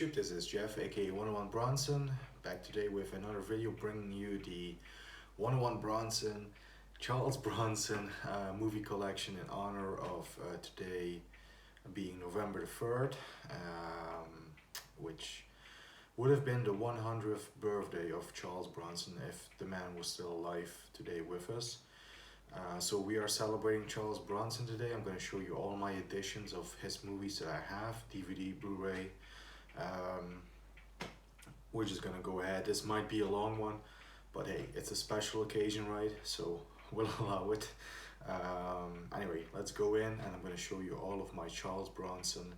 YouTube, this is Jeff aka 101 Bronson, back today with another video bringing you the 101 Bronson, Charles Bronson movie collection in honor of today being November the 3rd, which would have been the 100th birthday of Charles Bronson if the man was still alive today with us. So we are celebrating Charles Bronson today. I'm going to show you all my editions of his movies that I have, DVD, Blu-ray. We're just going to go ahead. This might be a long one, but hey, it's a special occasion, right? So we'll allow it. Anyway, let's go in and I'm going to show you all of my Charles Bronson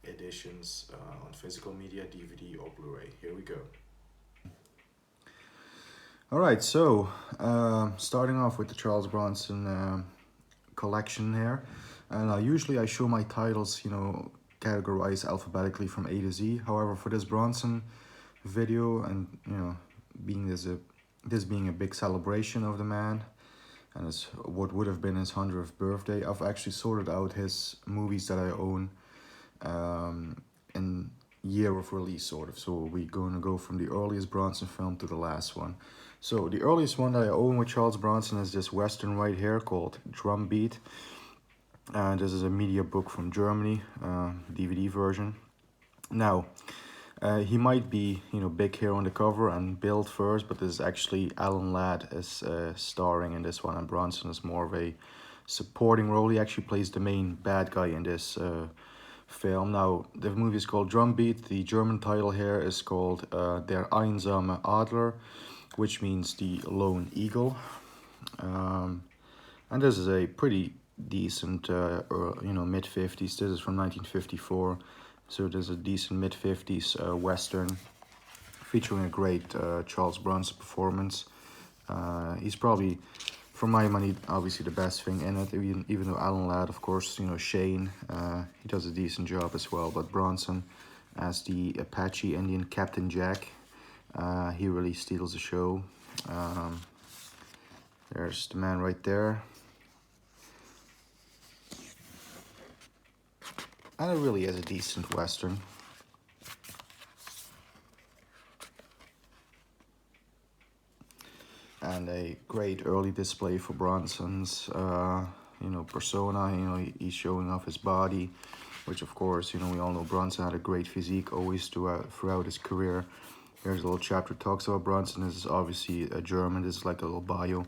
editions on physical media, DVD or Blu-ray. Here we go. Alright, so starting off with the Charles Bronson collection here. And usually I show my titles, categorized alphabetically from A to Z. However, for this Bronson video, and being this being a big celebration of the man, and it's what would have been his 100th birthday, I've actually sorted out his movies that I own in year of release, sort of. So we're going to go from the earliest Bronson film to the last one. So the earliest one that I own with Charles Bronson is this Western right here called Drum Beat. And this is a media book from Germany, DVD version. Now, he might be, big here on the cover and billed first, but this is actually Alan Ladd is starring in this one, and Bronson is more of a supporting role. He actually plays the main bad guy in this film. Now, the movie is called Drum Beat. The German title here is called Der einsame Adler, which means the lone eagle. And this is a pretty decent, mid-50s. This is from 1954, so there's a decent mid-50s Western featuring a great Charles Bronson performance. He's probably, for my money, obviously the best thing in it, even though Alan Ladd, of course, Shane, he does a decent job as well, but Bronson as the Apache Indian Captain Jack, he really steals the show. There's the man right there. And it really is a decent Western. And a great early display for Bronson's, persona. He's showing off his body, which of course, we all know Bronson had a great physique always throughout his career. Here's a little chapter talks about Bronson. This is obviously a German. This is like a little bio,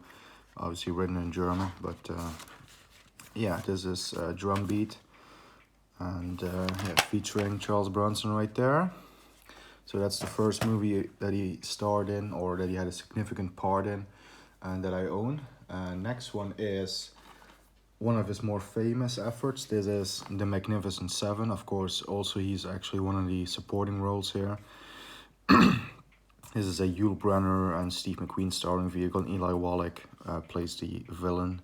obviously written in German. But yeah, this is Drum Beat. And featuring Charles Bronson right there. So that's the first movie that he starred in, or that he had a significant part in, and that I own. Next one is one of his more famous efforts. This is The Magnificent Seven. Of course, also he's actually one of the supporting roles here. This is a Yul Brynner and Steve McQueen starring vehicle. And Eli Wallach plays the villain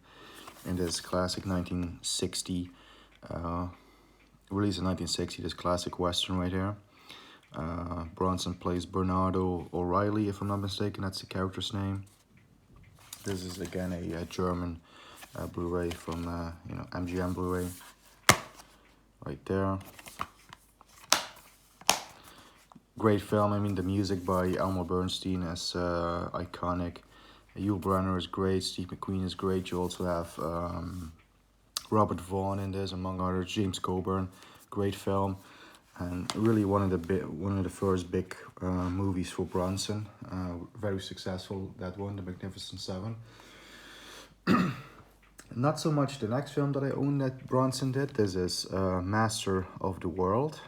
in this classic 1960 released in 1960, this classic Western right here. Bronson plays Bernardo O'Reilly, if I'm not mistaken, that's the character's name. This is again a German Blu-ray from, MGM Blu-ray. Right there. Great film. I mean, the music by Elmer Bernstein is iconic. Yul Brynner is great, Steve McQueen is great. You also have Robert Vaughn in this, among others. James Coburn, great film, and really one of the first big movies for Bronson. Very successful, that one, The Magnificent Seven. Not so much the next film that I own that Bronson did. This is Master of the World,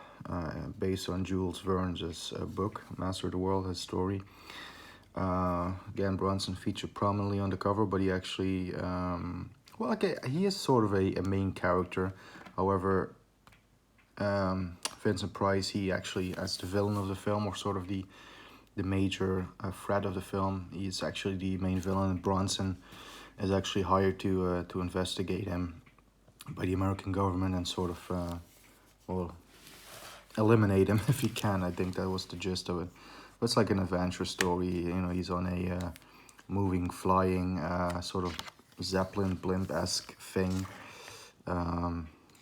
based on Jules Verne's book, Master of the World, his story. Again, Bronson featured prominently on the cover, but he actually he is sort of a main character. However, Vincent Price, he actually, as the villain of the film, or sort of the major threat of the film, he's actually the main villain. And Bronson is actually hired to investigate him by the American government and sort of, eliminate him if he can. I think that was the gist of it. But it's like an adventure story. He's on a moving, flying, sort of Zeppelin blimp-esque thing.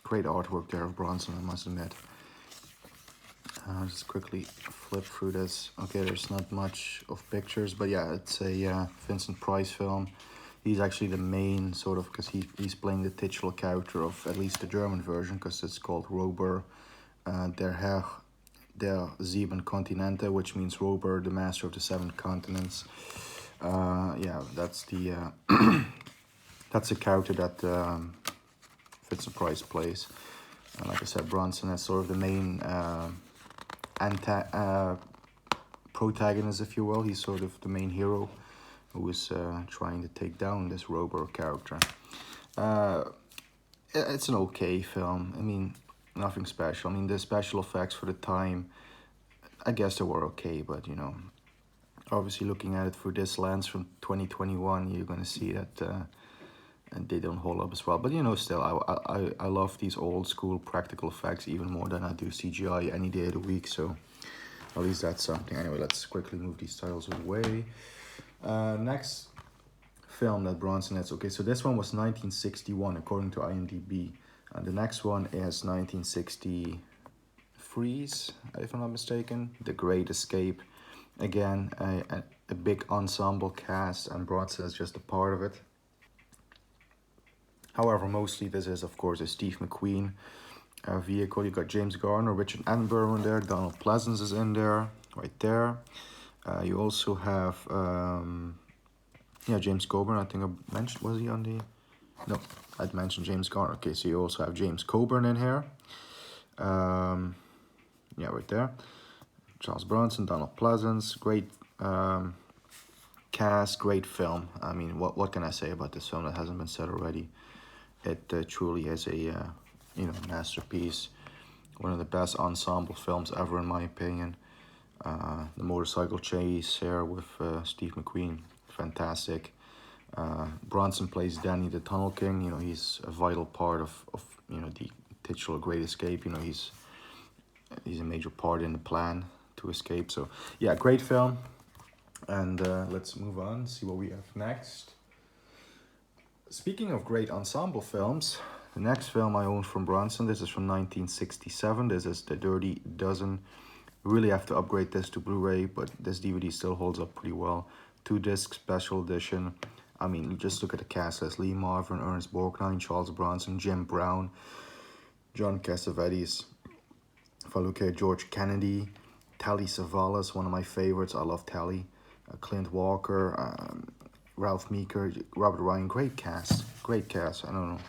Great artwork there of Bronson, I must admit. I'll just quickly flip through this. Okay, there's not much of pictures, but yeah, it's a Vincent Price film. He's actually the main sort of, because he's playing the titular character of at least the German version, because it's called Rober der Herr der Sieben Kontinente, which means Rober, the master of the seven continents. Yeah, that's the that's the character that Vincent Price plays. And like I said, Bronson is sort of the main protagonist, if you will. He's sort of the main hero who is trying to take down this Rober character. It's an okay film. I mean, nothing special. I mean, the special effects for the time, I guess they were okay, but you know, obviously looking at it through this lens from 2021, you're gonna see that and they don't hold up as well. But you know, still, I love these old school practical effects even more than I do CGI any day of the week. So at least that's something. Anyway, let's quickly move these titles away. Next film that Bronson has. Okay, so this one was 1961 according to IMDb, and the next one is 1963, if I'm not mistaken. The Great Escape. Again, a big ensemble cast, and Bronson is just a part of it. However, mostly this is, of course, a Steve McQueen vehicle. You got James Garner, Richard Attenborough in there, Donald Pleasence is in there, right there. You also have, yeah, James Coburn. I think I mentioned, was he on the? No, I'd mentioned James Garner. Okay, so you also have James Coburn in here. Yeah, right there. Charles Bronson, Donald Pleasence, great cast, great film. I mean, what can I say about this film that hasn't been said already? It truly is a you know, masterpiece. One of the best ensemble films ever, in my opinion. The motorcycle chase here with Steve McQueen, fantastic. Bronson plays Danny the Tunnel King. You know, he's a vital part of you know, the titular Great Escape. You know, he's a major part in the plan to escape. So yeah, great film. And let's move on, see what we have next. Speaking of great ensemble films, the next film I own from Bronson, this is from 1967. This is The Dirty Dozen. Really have to upgrade this to Blu-ray, but this DVD still holds up pretty well. 2-disc special edition. I mean, just look at the cast. There's Lee Marvin, Ernest Borgnine, Charles Bronson, Jim Brown, John Cassavetes. If I look at George Kennedy, Telly Savalas, one of my favorites. I love Telly. Clint Walker, Ralph Meeker, Robert Ryan. Great cast. Great cast. I don't know.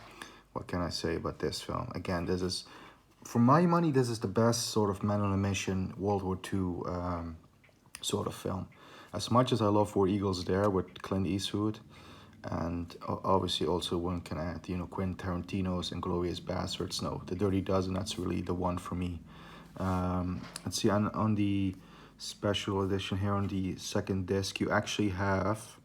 What can I say about this film? Again, this is, for my money, this is the best sort of man on a mission World War II sort of film. As much as I love War Eagles there with Clint Eastwood, and obviously also one can add, you know, Quentin Tarantino's Inglourious Basterds. No, The Dirty Dozen, that's really the one for me. Let's see, on the special edition here on the second disc, you actually have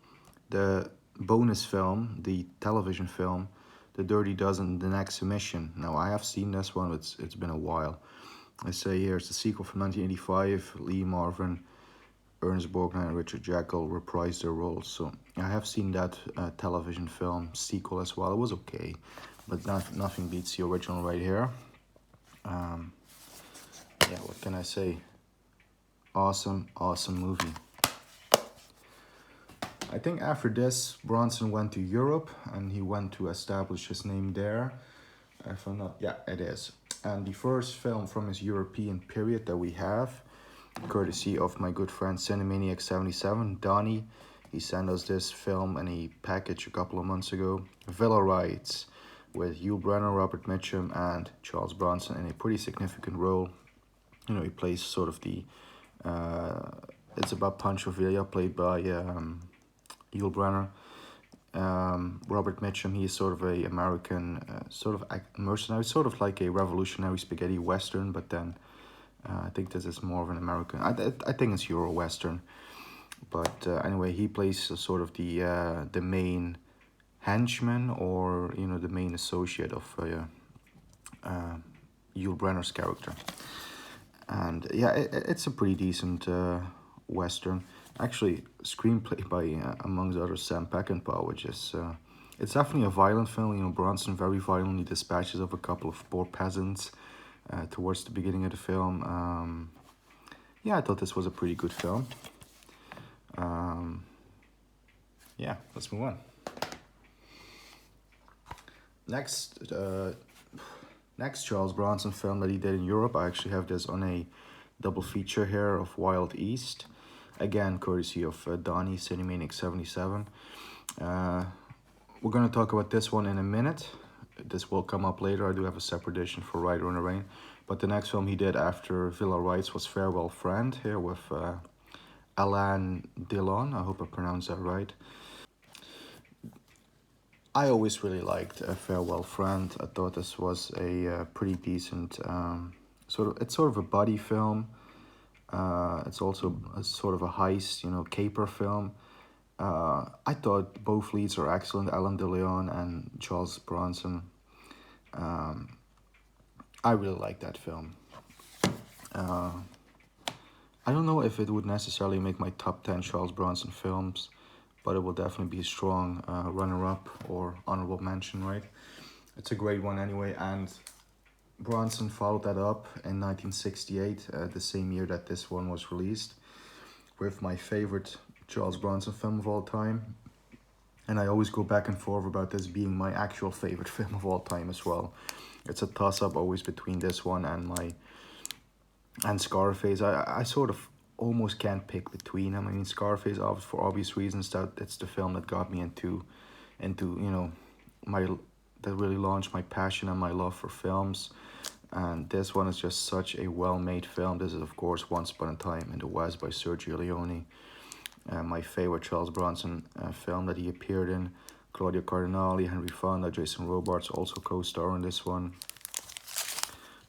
the bonus film, the television film, The Dirty Dozen, The Next Mission. Now, I have seen this one, it's been a while. I say here, it's the sequel from 1985. Lee Marvin, Ernest Borgnine, and Richard Jekyll reprised their roles. So I have seen that television film sequel as well. It was okay, but nothing beats the original right here. Yeah, what can I say? Awesome, awesome movie. I think after this, Bronson went to Europe and he went to establish his name there. If I'm not, yeah, it is. And the first film from his European period that we have, courtesy of my good friend Cinemaniac77, Donnie. He sent us this film in a package a couple of months ago. Villa Rides, with Yul Brynner, Robert Mitchum, and Charles Bronson in a pretty significant role. You know, he plays sort of the, it's about Pancho Villa, played by Yul Brynner. Robert Mitchum, he's sort of a American, sort of mercenary, sort of like a revolutionary spaghetti western, but then I think this is more of an American, I think it's Euro Western. But anyway, he plays sort of the main henchman, or, you know, the main associate of Yul Brynner's character. And yeah, it's a pretty decent Western. Actually, screenplay by, amongst others, Sam Peckinpah, which is, it's definitely a violent film. You know, Bronson very violently dispatches of a couple of poor peasants towards the beginning of the film. yeah, I thought this was a pretty good film. Yeah, let's move on. Next Charles Bronson film that he did in Europe. I actually have this on a double feature here of Wild East. Again, courtesy of Donnie Cinemaniac 77. We're going to talk about this one in a minute. This will come up later. I do have a separate edition for Ryder in the Rain. But the next film he did after Villa Rights was Farewell Friend, here with Alain Delon. I hope I pronounced that right. I always really liked Farewell Friend. I thought this was a pretty decent it's sort of a buddy film. It's also a sort of a heist, caper film. I thought both leads are excellent, Alain Delon and Charles Bronson. I really like that film. I don't know if it would necessarily make my top 10 Charles Bronson films, but it will definitely be a strong runner-up or honorable mention, right? It's a great one anyway, and Bronson followed that up in 1968, the same year that this one was released, with my favorite Charles Bronson film of all time. And I always go back and forth about this being my actual favorite film of all time as well. It's a toss-up always between this one and Scarface. I sort of almost can't pick between them. I mean, Scarface, for obvious reasons, that it's the film that got me into that really launched my passion and my love for films. And this one is just such a well-made film. This is, of course, Once Upon a Time in the West by Sergio Leone. My favorite Charles Bronson film that he appeared in. Claudia Cardinale, Henry Fonda, Jason Robards also co-star in this one.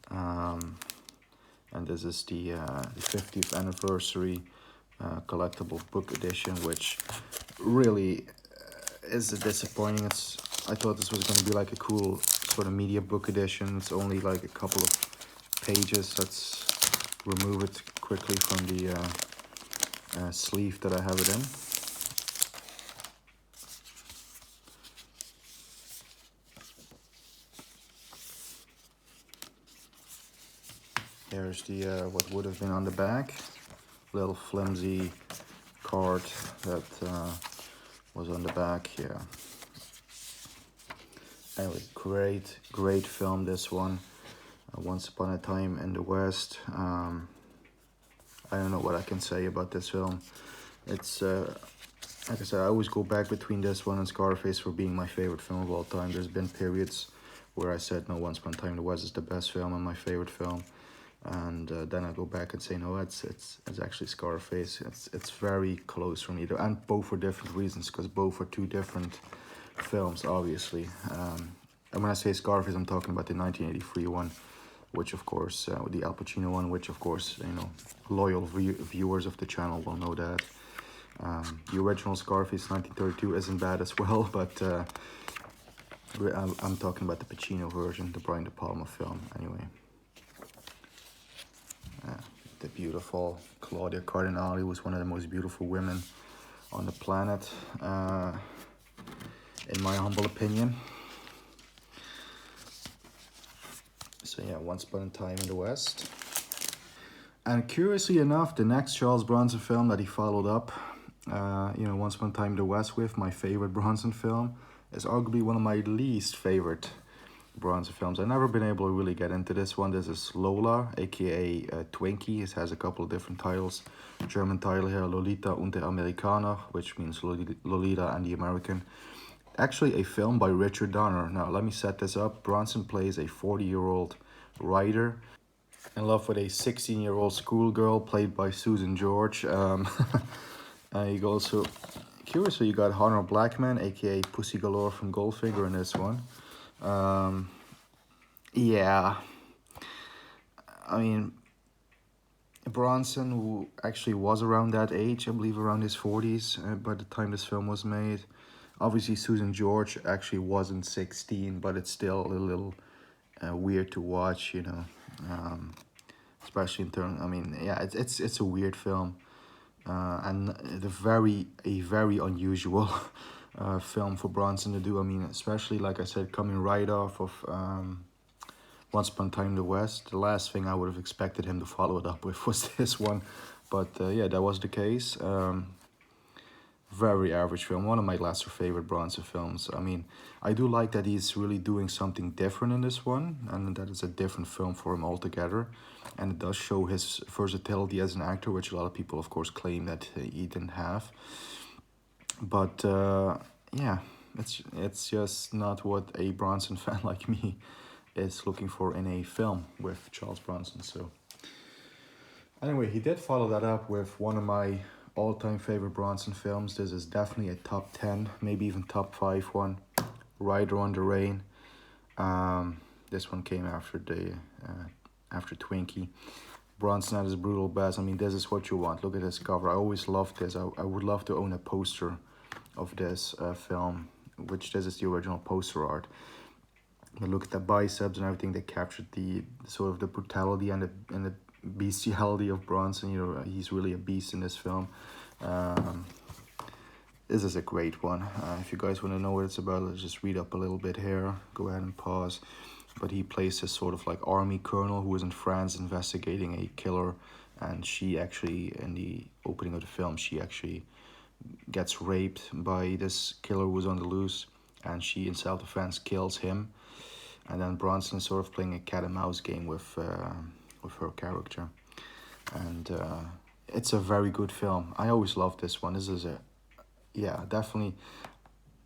And this is the 50th anniversary collectible book edition, which really is disappointing. I thought this was going to be like a cool sort of media book edition. It's only like a couple of pages. Let's remove it quickly from the sleeve that I have it in. Here's the what would have been on the back, little flimsy card that was on the back here. Anyway, great film, this one. Once Upon a Time in the West. I don't know what I can say about this film. It's like I said, I always go back between this one and Scarface for being my favorite film of all time. There's been periods where I said, no, Once Upon a Time in the West is the best film and my favorite film. And then I go back and say, no, it's actually Scarface. It's very close for me, and both for different reasons, because both are two different films, obviously. And when I say Scarface, I'm talking about the 1983 one, which of course, the Al Pacino one, which of course, loyal viewers of the channel will know that. The original Scarface 1932 isn't bad as well, but I'm talking about the Pacino version, the Brian De Palma film, anyway. The beautiful Claudia Cardinale was one of the most beautiful women on the planet, in my humble opinion. So yeah, Once Upon a Time in the West. And curiously enough, the next Charles Bronson film that he followed up, Once Upon a Time in the West with, my favorite Bronson film, is arguably one of my least favorite Bronson films. I've never been able to really get into this one. This is Lola, aka Twinkie. It has a couple of different titles. German title here, Lolita und der Amerikaner, which means Lolita and the American. Actually a film by Richard Donner. Now let me set this up. Bronson plays a 40-year-old Ryder in love with a 16-year-old schoolgirl played by Susan George. You also, curiously, you got Honor Blackman, aka Pussy Galore from Goldfinger in this one. Yeah, I mean, Bronson, who actually was around that age, I believe around his 40s by the time this film was made. Obviously, Susan George actually wasn't 16, but it's still a little weird to watch, especially in terms. I mean, yeah, it's a weird film, and a very unusual film for Bronson to do. I mean, especially like I said, coming right off of Once Upon a Time in the West. The last thing I would have expected him to follow it up with was this one. But yeah, that was the case. Very average film, one of my lesser favorite Bronson films. I mean, I do like that he's really doing something different in this one, and that is a different film for him altogether. And it does show his versatility as an actor, which a lot of people, of course, claim that he didn't have. But yeah, it's just not what a Bronson fan like me is looking for in a film with Charles Bronson. So anyway, he did follow that up with one of my all-time favorite Bronson films. This is definitely a top 10, maybe even top 5 one. Ryder on the Rain. This one came after after Twinkie. Bronson at his brutal best. I mean, this is what you want. Look at this cover. I always loved this. I would love to own a poster of this film, which this is the original poster art. But look at the biceps and everything. They captured the sort of the brutality and the bestiality of Bronson. You know, he's really a beast in this film. This is a great one. If you guys want to know what it's about, let's just read up a little bit here. Go ahead and pause. But he plays this sort of like army colonel who is in France investigating a killer, and she actually, in the opening of the film, she actually gets raped by this killer who's on the loose, and she, in self-defense, kills him. And then Bronson is sort of playing a cat and mouse game with her character, and it's a very good film. I always love this one. This is definitely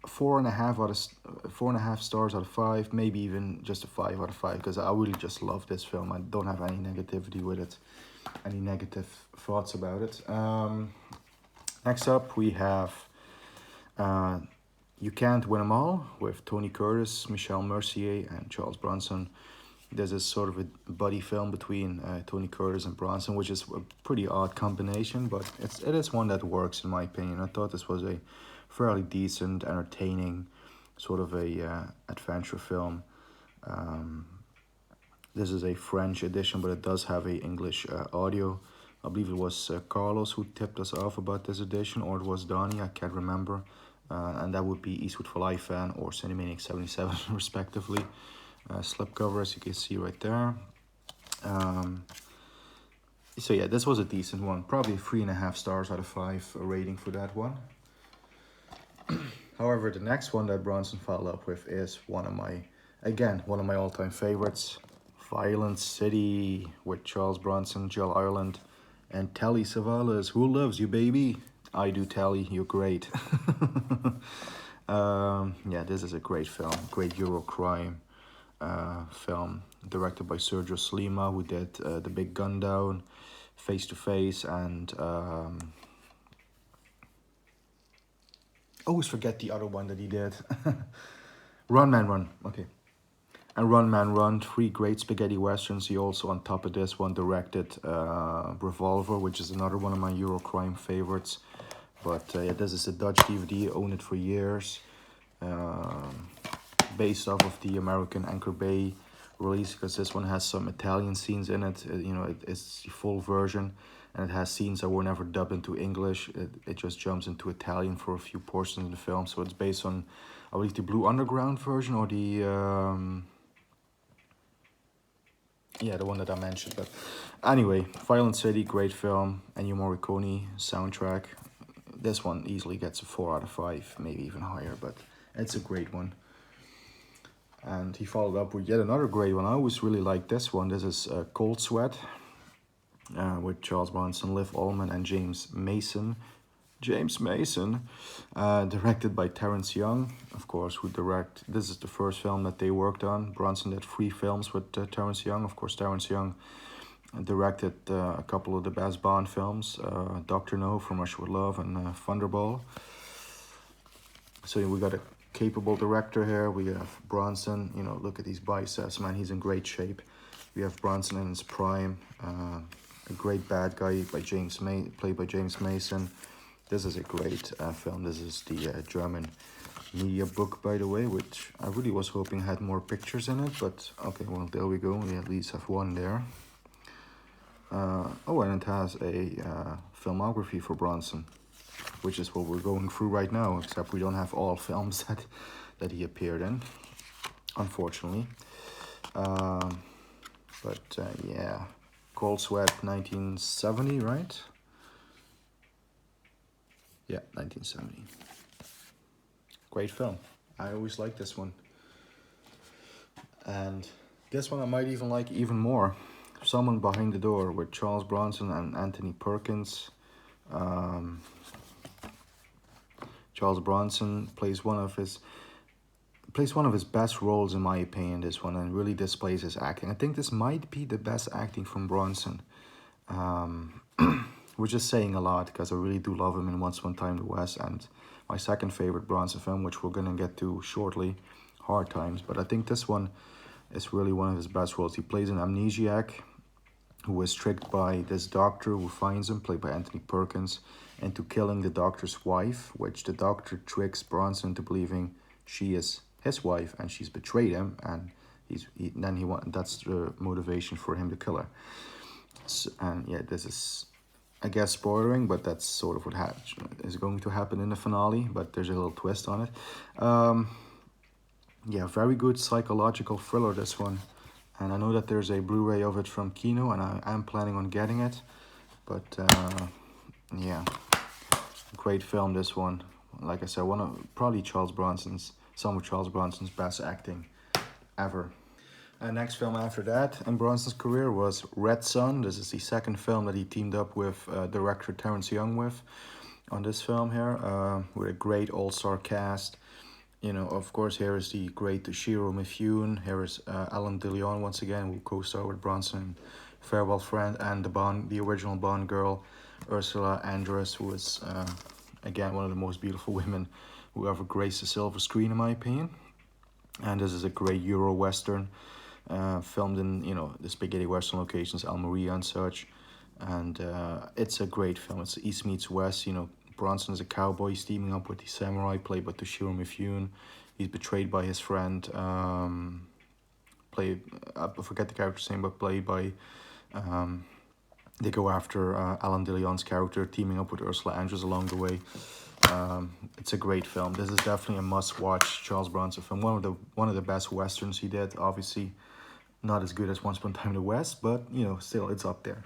4.5 stars out of 5, maybe even just a 5 out of 5, because I really just love this film. I don't have any negativity with it, any negative thoughts about it. Next up we have You Can't Win 'Em All with Tony Curtis, Michelle Mercier, and Charles Bronson. This is sort of a buddy film between Tony Curtis and Bronson, which is a pretty odd combination, but it is one that works in my opinion. I thought this was a fairly decent, entertaining sort of a adventure film. This is a French edition, but it does have a English audio. I believe it was Carlos who tipped us off about this edition, or it was Donnie, I can't remember. And that would be Eastwood for Life fan or Cinemaniac 77 respectively. Slipcover, as you can see right there. So yeah, this was a decent one. Probably 3.5 stars out of 5 rating for that one. However, the next one that Bronson followed up with is one of my all-time favorites. Violent City with Charles Bronson, Jill Ireland, and Telly Savalas. Who loves you, baby? I do, Telly. You're great. Yeah, this is a great film. Great Euro crime film, directed by Sergio Slima, who did The Big Gun Down, Face to Face, and always forget the other one that he did. Run Man Run. Okay. And Run Man Run, 3 great spaghetti westerns. He also, on top of this one, directed Revolver, which is another one of my Euro crime favorites. But yeah, this is a Dutch DVD. I own it for years. Based off of the American Anchor Bay release, because this one has some Italian scenes in it. You know, it's the full version, and it has scenes that were never dubbed into English. It just jumps into Italian for a few portions of the film. So it's based on, I believe, the Blue Underground version, or the the one that I mentioned. But anyway, Violent City, great film. Ennio Morricone soundtrack. This one easily gets a 4 out of 5, maybe even higher, but it's a great one. And he followed up with yet another great one. I always really like this one. This is Cold Sweat with Charles Bronson, Liv Ullmann, and James Mason. Directed by Terrence Young, of course, this is the first film that they worked on. Bronson did 3 films with Terrence Young. Of course, Terrence Young directed a couple of the best Bond films, Dr. No, From Russia With Love, and Thunderball. So we got a capable director here. We have Bronson. You know, look at these biceps, man. He's in great shape. We have Bronson in his prime. A great bad guy played by James Mason. This is a great film. This is the German media book, by the way, which I really was hoping had more pictures in it. But okay, well, there we go. We at least have one there. And it has a filmography for Bronson, which is what we're going through right now, except we don't have all films that he appeared in, unfortunately. But yeah, Cold Sweat 1970, right? Yeah, 1970. Great film. I always like this one. And this one I might even like even more. Someone Behind the Door with Charles Bronson and Anthony Perkins. Charles Bronson plays one of his best roles in my opinion, this one, and really displays his acting. I think this might be the best acting from Bronson, which is saying a lot because I really do love him in Once Upon a Time in the West, and my second favorite Bronson film, which we're gonna get to shortly, Hard Times. But I think this one is really one of his best roles. He plays an amnesiac who is tricked by this doctor who finds him, played by Anthony Perkins, into killing the doctor's wife, which the doctor tricks Bronson into believing she is his wife and she's betrayed him, and that's the motivation for him to kill her. So, and yeah, this is, I guess, spoiling, but that's sort of what is going to happen in the finale, but there's a little twist on it. Yeah, very good psychological thriller, this one. And I know that there's a Blu-ray of it from Kino, and I am planning on getting it. But yeah, great film, this one. Like I said, probably some of Charles Bronson's best acting ever. And next film after that in Bronson's career was Red Son. This is the second film that he teamed up with director Terrence Young with on this film here, with a great all-star cast. You know, of course, here is the great Toshiro Mifune. Here is Alan DeLeon once again, who co-starred with Bronson, Farewell Friend, and the original Bond girl, Ursula Andress, who is, again, one of the most beautiful women who ever graced the silver screen, in my opinion. And this is a great Euro Western, filmed in, you know, the spaghetti Western locations, Almeria and such. And it's a great film. It's East meets West, you know. Bronson is a cowboy. He's teaming up with the samurai played by Toshiro Mifune. He's betrayed by his friend, I forget the character's name, but played by, they go after Alan DeLeon's character, teaming up with Ursula Andress along the way. It's a great film. This is definitely a must-watch Charles Bronson film. One of the best westerns he did. Obviously, not as good as Once Upon a Time in the West, but you know, still, it's up there.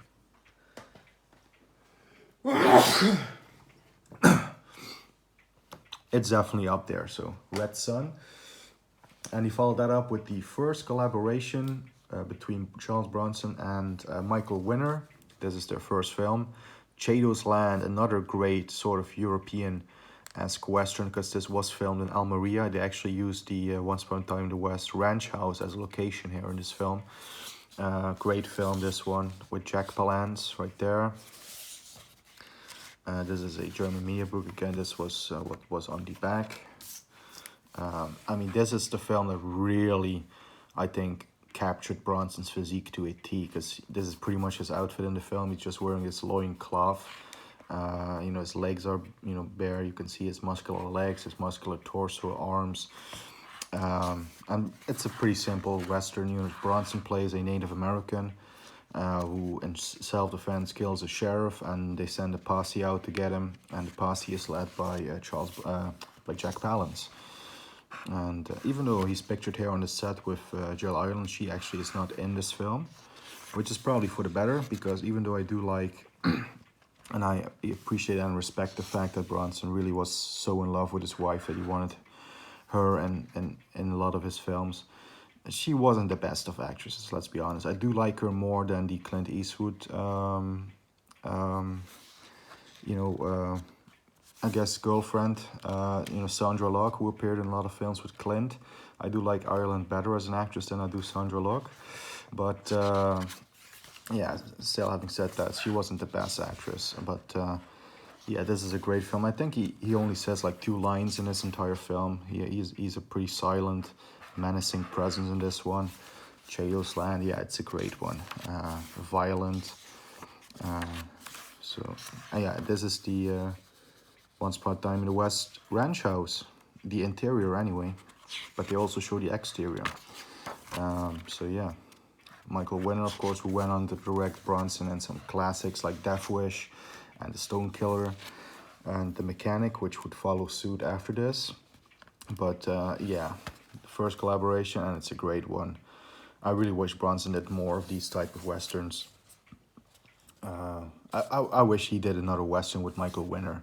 It's definitely up there. So Red Son, and he followed that up with the first collaboration between Charles Bronson and Michael Winner. This is their first film, Chado's Land, another great sort of European-esque western, because this was filmed in Almeria. They actually used the Once Upon a Time in the West ranch house as a location here in this film. Great film, this one, with Jack Palance right there. This is a German media book. Again, this was what was on the back. I mean, this is the film that really, I think, captured Bronson's physique to a T, because this is pretty much his outfit in the film. He's just wearing this loincloth. You know, his legs are, you know, bare. You can see his muscular legs, his muscular torso, arms. And it's a pretty simple Western. You know, Bronson plays a Native American who in self-defense kills a sheriff, and they send a posse out to get him, and the posse is led by by Jack Palance. And even though he's pictured here on the set with Jill Ireland, she actually is not in this film, which is probably for the better, because even though I do like and I appreciate and respect the fact that Bronson really was so in love with his wife that he wanted her in a lot of his films, she wasn't the best of actresses, let's be honest. I do like her more than the Clint Eastwood, I guess, girlfriend, Sandra Locke, who appeared in a lot of films with Clint. I do like Ireland better as an actress than I do Sandra Locke. But, yeah, still having said that, she wasn't the best actress. But, yeah, this is a great film. I think he only says like 2 lines in this entire film. He's a pretty silent, menacing presence in this one. Chado's Land, yeah, it's a great one. Violent. Yeah, this is the Once Upon a Time in the West ranch house. The interior anyway. But they also show the exterior. So yeah. Michael Winner, of course, who went on to direct Bronson and some classics like Deathwish and The Stone Killer and The Mechanic, which would follow suit after this. But yeah, the first collaboration, and it's a great one. I really wish Bronson did more of these type of westerns. I wish he did another western with Michael Winner,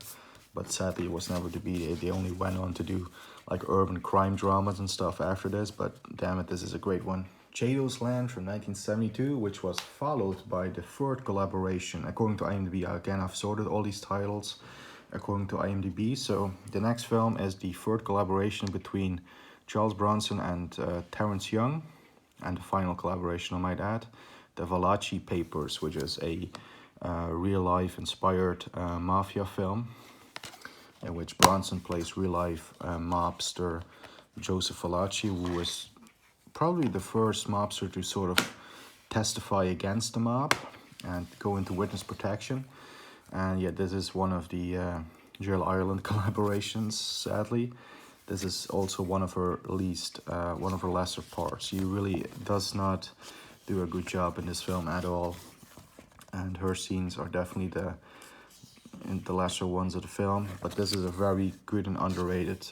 but sadly it was never to be. They only went on to do like urban crime dramas and stuff after this, but damn it, this is a great one. Jado's Land from 1972, which was followed by the third collaboration. According to IMDb, again, I've sorted all these titles according to IMDb. So the next film is the third collaboration between Charles Bronson and Terrence Young, and the final collaboration, I might add, the Valachi Papers, which is a real-life inspired mafia film in which Bronson plays real-life mobster Joseph Valachi, who was probably the first mobster to sort of testify against the mob and go into witness protection. And yeah, this is one of the Jill Ireland collaborations, sadly. This is also one of her lesser parts. She really does not do a good job in this film at all. And her scenes are definitely the lesser ones of the film. But this is a very good and underrated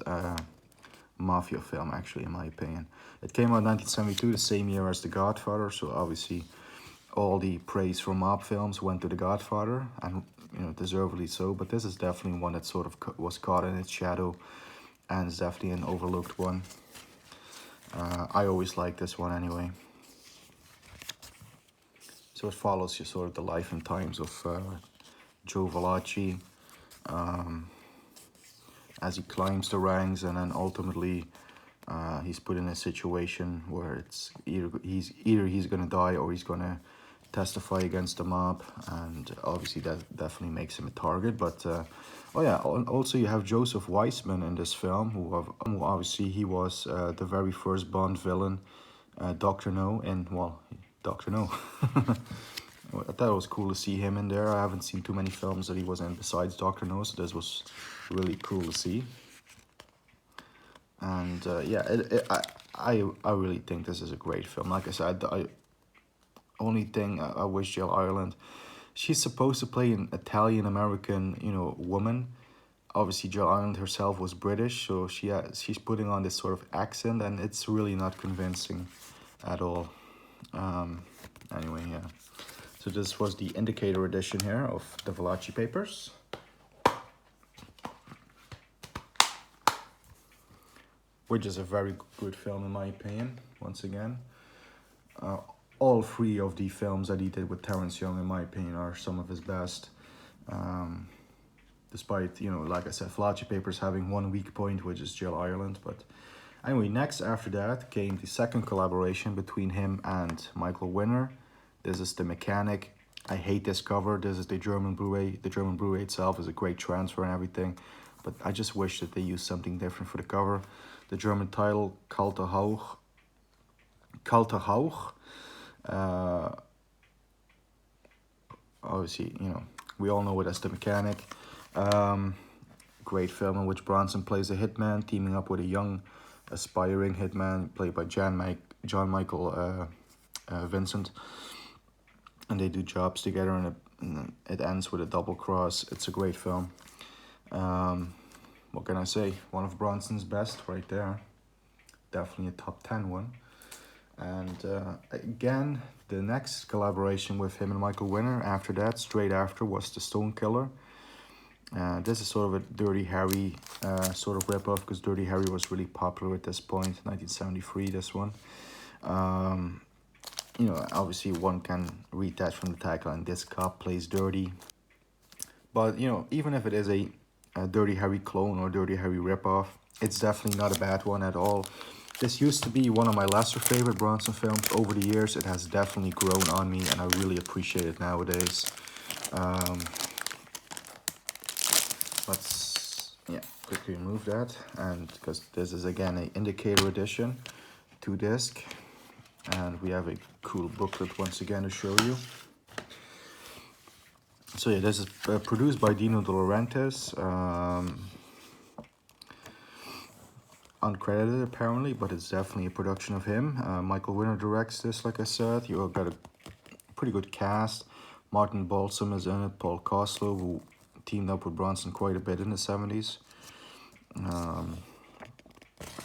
mafia film, actually, in my opinion. It came out in 1972, the same year as The Godfather. So obviously, all the praise for mob films went to The Godfather, and deservedly so. But this is definitely one that sort of was caught in its shadow, and it's definitely an overlooked one. I always like this one anyway. So it follows sort of the life and times of Joe Valachi as he climbs the ranks, and then ultimately he's put in a situation where it's either he's gonna die or he's gonna testify against the mob, and obviously that definitely makes him a target. But oh yeah, also you have Joseph Weissman in this film, who obviously he was the very first Bond villain, Dr. No, and well, Dr. No. I thought it was cool to see him in there. I haven't seen too many films that he was in besides Dr. No, so this was really cool to see. And yeah, I really think this is a great film. Like I said, only thing I wish Jill Ireland, she's supposed to play an Italian-American, woman. Obviously, Jill Ireland herself was British, so she's putting on this sort of accent, and it's really not convincing at all. Anyway, yeah. So this was the indicator edition here of the Valachi Papers. Which is a very good film in my opinion, once again. All three of the films that he did with Terrence Young, in my opinion, are some of his best. Despite, like I said, Valachi Papers having one weak point, which is Jill Ireland. But anyway, next after that came the second collaboration between him and Michael Winner. This is The Mechanic. I hate this cover. This is the German Blu-ray. The German Blu-ray itself is a great transfer and everything, but I just wish that they used something different for the cover. The German title, Kalte Hauch. Obviously, we all know it as The Mechanic. Great film in which Bronson plays a hitman, teaming up with a young, aspiring hitman played by John Michael Vincent. And they do jobs together, and it ends with a double cross. It's a great film. What can I say? One of Bronson's best right there. Definitely a top 10 one. And again, the next collaboration with him and Michael Winner after that, straight after, was The Stone Killer. This is sort of a Dirty Harry sort of ripoff, because Dirty Harry was really popular at this point, 1973, this one. Obviously one can read that from the tagline, this cop plays dirty. But, even if it is a Dirty Harry clone or Dirty Harry ripoff, it's definitely not a bad one at all. This used to be one of my lesser favorite Bronson films. Over the years, it has definitely grown on me, and I really appreciate it nowadays. Let's, quickly remove that, and because this is again an indicator edition, 2-disc. And we have a cool booklet once again to show you. So yeah, this is produced by Dino De Laurentiis. Uncredited apparently, but it's definitely a production of him. Michael Winner directs this, like I said. You've got a pretty good cast. Martin Balsam is in it. Paul Koslow, who teamed up with Bronson quite a bit in the 70s.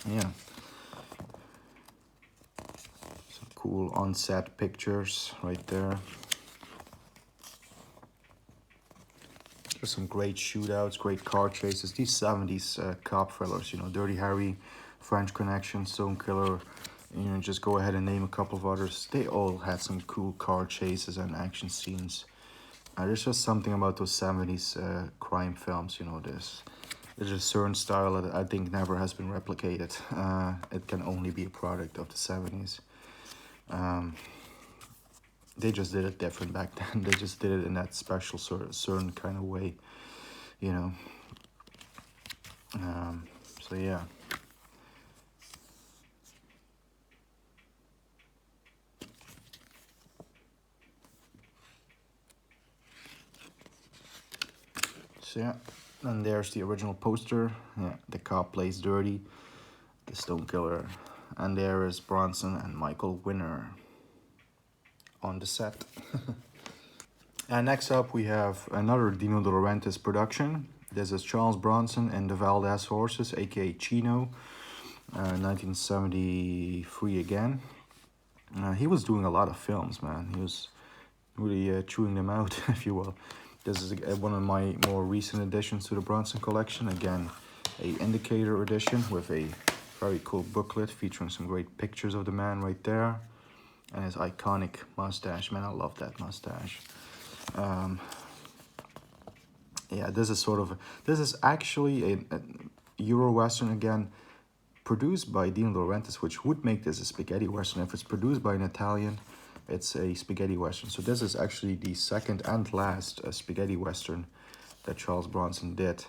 Yeah. cool on-set pictures right there. There's some great shootouts, great car chases. These 70s cop thrillers, you know, Dirty Harry, French Connection, Stone Killer, you know, just go ahead and name a couple of others. They all had some cool car chases and action scenes. There's just something about those 70s crime films, you know, there's a certain style that I think never has been replicated. It can only be a product of the 70s. They just did it different back then. They just did it in that special sort of certain kind of way, you know. So yeah. So yeah, and there's the original poster. Yeah, the cop plays dirty, the Stone Killer, and there is Bronson and Michael Winner on the set. And next up we have another Dino De Laurentiis production. This is Charles Bronson and the Valdez Horses, aka Chino, 1973 again. He was doing a lot of films, man. He was really chewing them out, if you will. This is one of my more recent additions to the Bronson collection. Again, a indicator edition with a very cool booklet featuring some great pictures of the man right there. And his iconic mustache. Man, I love that mustache. Yeah, this is actually a Euro Western again, produced by Dino De Laurentiis, which would make this a spaghetti Western. If it's produced by an Italian, it's a spaghetti Western. So this is actually the second and last spaghetti Western that Charles Bronson did.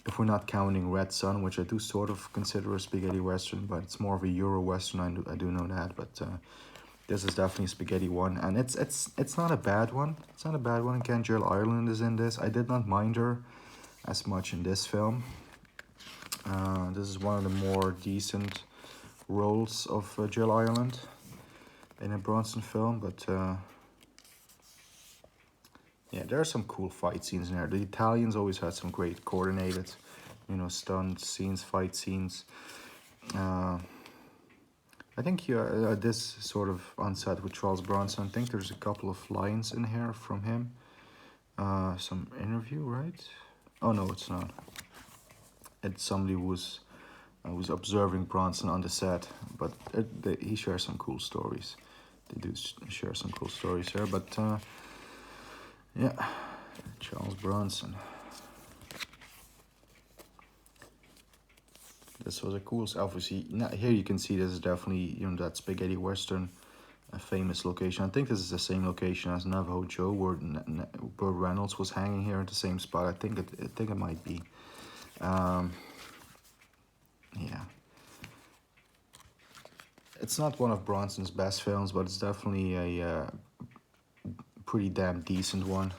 If we're not counting Red Sun, which I do sort of consider a spaghetti Western, but it's more of a Euro Western, I do know that, but this is definitely a spaghetti one, and it's not a bad one. It's not a bad one. Again, Jill Ireland is in this. I did not mind her as much in this film. This is one of the more decent roles of Jill Ireland in a Bronson film, but yeah, there are some cool fight scenes in there. The Italians always had some great coordinated, you know, stunt scenes, fight scenes. I think this sort of on set with Charles Bronson, I think there's a couple of lines in here from him. Some interview, right? Oh no, it's not. It's somebody who was observing Bronson on the set, but he shares some cool stories. They do share some cool stories here, but yeah, Charles Bronson. This was a cool, obviously, here you can see this is definitely, you know, that spaghetti Western, a famous location. I think this is the same location as Navajo Joe, where Burt Reynolds was hanging here at the same spot. I think it might be. Yeah. It's not one of Bronson's best films, but it's definitely a pretty damn decent one.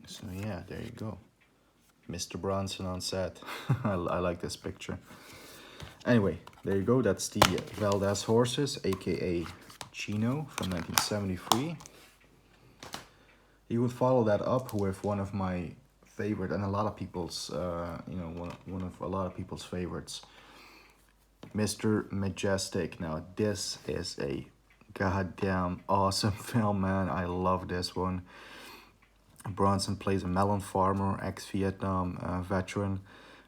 So yeah, there you go. Mr. Bronson on set. I like this picture. Anyway, there you go. That's the Valdez Horses, aka Chino, from 1973. He would follow that up with one of my favorite, and a lot of people's, you know, one of a lot of people's favorites, Mr. Majestic. Now, this is a goddamn awesome film, man. I love this one. Bronson plays a melon farmer, ex-Vietnam veteran,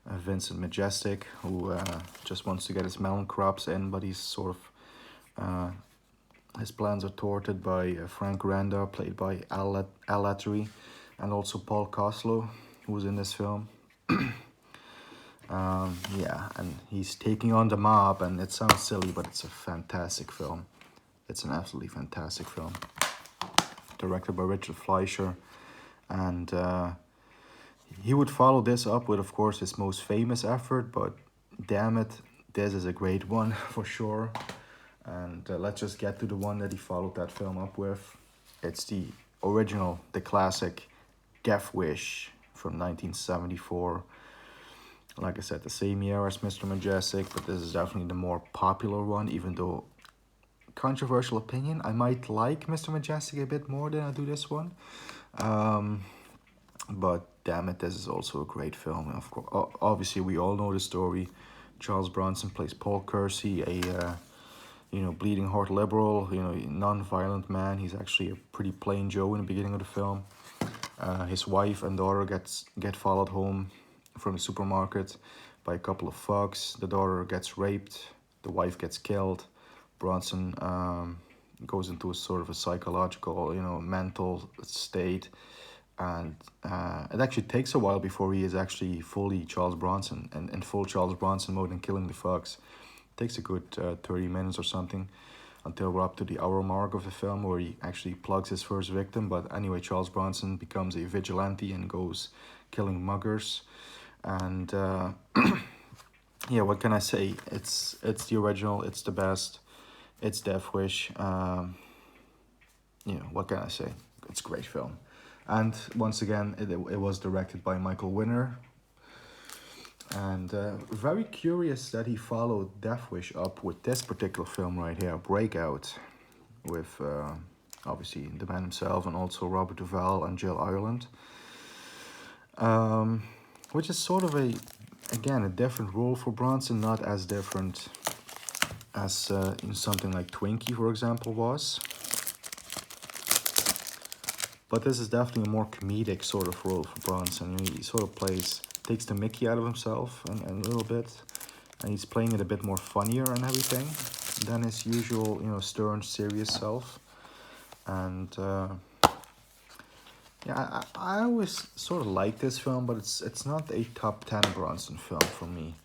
Vincent Majestic, who just wants to get his melon crops in, but he's sort of, his plans are thwarted by Frank Randa, played by Al Lattery, and also Paul Koslo, who was in this film. Yeah, and he's taking on the mob, and it sounds silly, but it's a fantastic film. It's an absolutely fantastic film. Directed by Richard Fleischer. And he would follow this up with, of course, his most famous effort, but damn it, this is a great one for sure. And let's just get to the one that he followed that film up with. It's the original, the classic Deathwish from 1974. Like I said, the same year as Mr. Majestic, but this is definitely the more popular one, even though, controversial opinion, I might like Mr. Majestic a bit more than I do this one. But damn it, this is also a great film. Of course, obviously we all know the story. Charles Bronson plays Paul Kersey, a bleeding heart liberal, non-violent man. He's actually a pretty plain Joe in the beginning of the film. His wife and daughter get followed home from the supermarket by a couple of thugs. The daughter gets raped. The wife gets killed. Bronson goes into a sort of a psychological, mental state. And it actually takes a while before he is actually fully Charles Bronson and in full Charles Bronson mode and killing the thugs. It takes a good 30 minutes or something until we're up to the hour mark of the film where he actually plugs his first victim. But anyway, Charles Bronson becomes a vigilante and goes killing muggers. And yeah, what can I say? It's the original. It's the best. It's Deathwish. What can I say? It's a great film. And once again, it was directed by Michael Winner. And very curious that he followed Deathwish up with this particular film right here, Breakout, with obviously the man himself and also Robert Duvall and Jill Ireland. Which is sort of a different role for Bronson, not as different as in something like Twinkie, for example, was. But this is definitely a more comedic sort of role for Bronson. He sort of takes the mickey out of himself and a little bit, and he's playing it a bit more funnier and everything than his usual, stern, serious self. And yeah, I always sort of like this film, but it's not a top 10 Bronson film for me.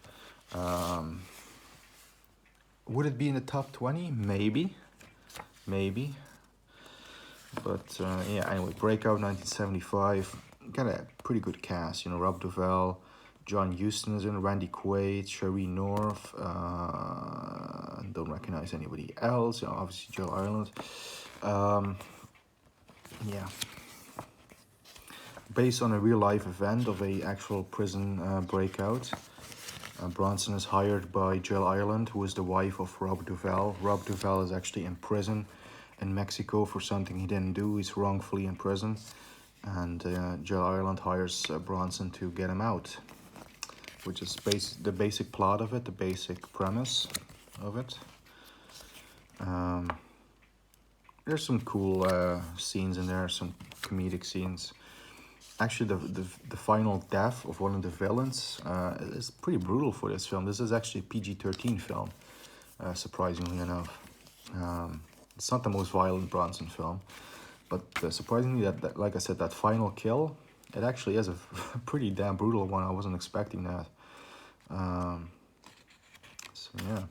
Would it be in the top 20? Maybe. But yeah, anyway, Breakout 1975. Got a pretty good cast, Rob Duvall, John Huston is in, Randy Quaid, Sheree North, don't recognize anybody else, obviously Jill Ireland. Yeah. Based on a real life event of a actual prison breakout. Bronson is hired by Jill Ireland, who is the wife of Rob Duvall. Rob Duvall is actually in prison in Mexico for something he didn't do. He's wrongfully in prison. And Jill Ireland hires Bronson to get him out, which is the basic plot of it, the basic premise of it. There's some cool scenes in there, some comedic scenes. Actually, the final death of one of the villains is pretty brutal for this film. This is actually a PG-13 film, surprisingly enough. It's not the most violent Bronson film, but surprisingly, that like I said, that final kill, it actually is a pretty damn brutal one. I wasn't expecting that. So yeah,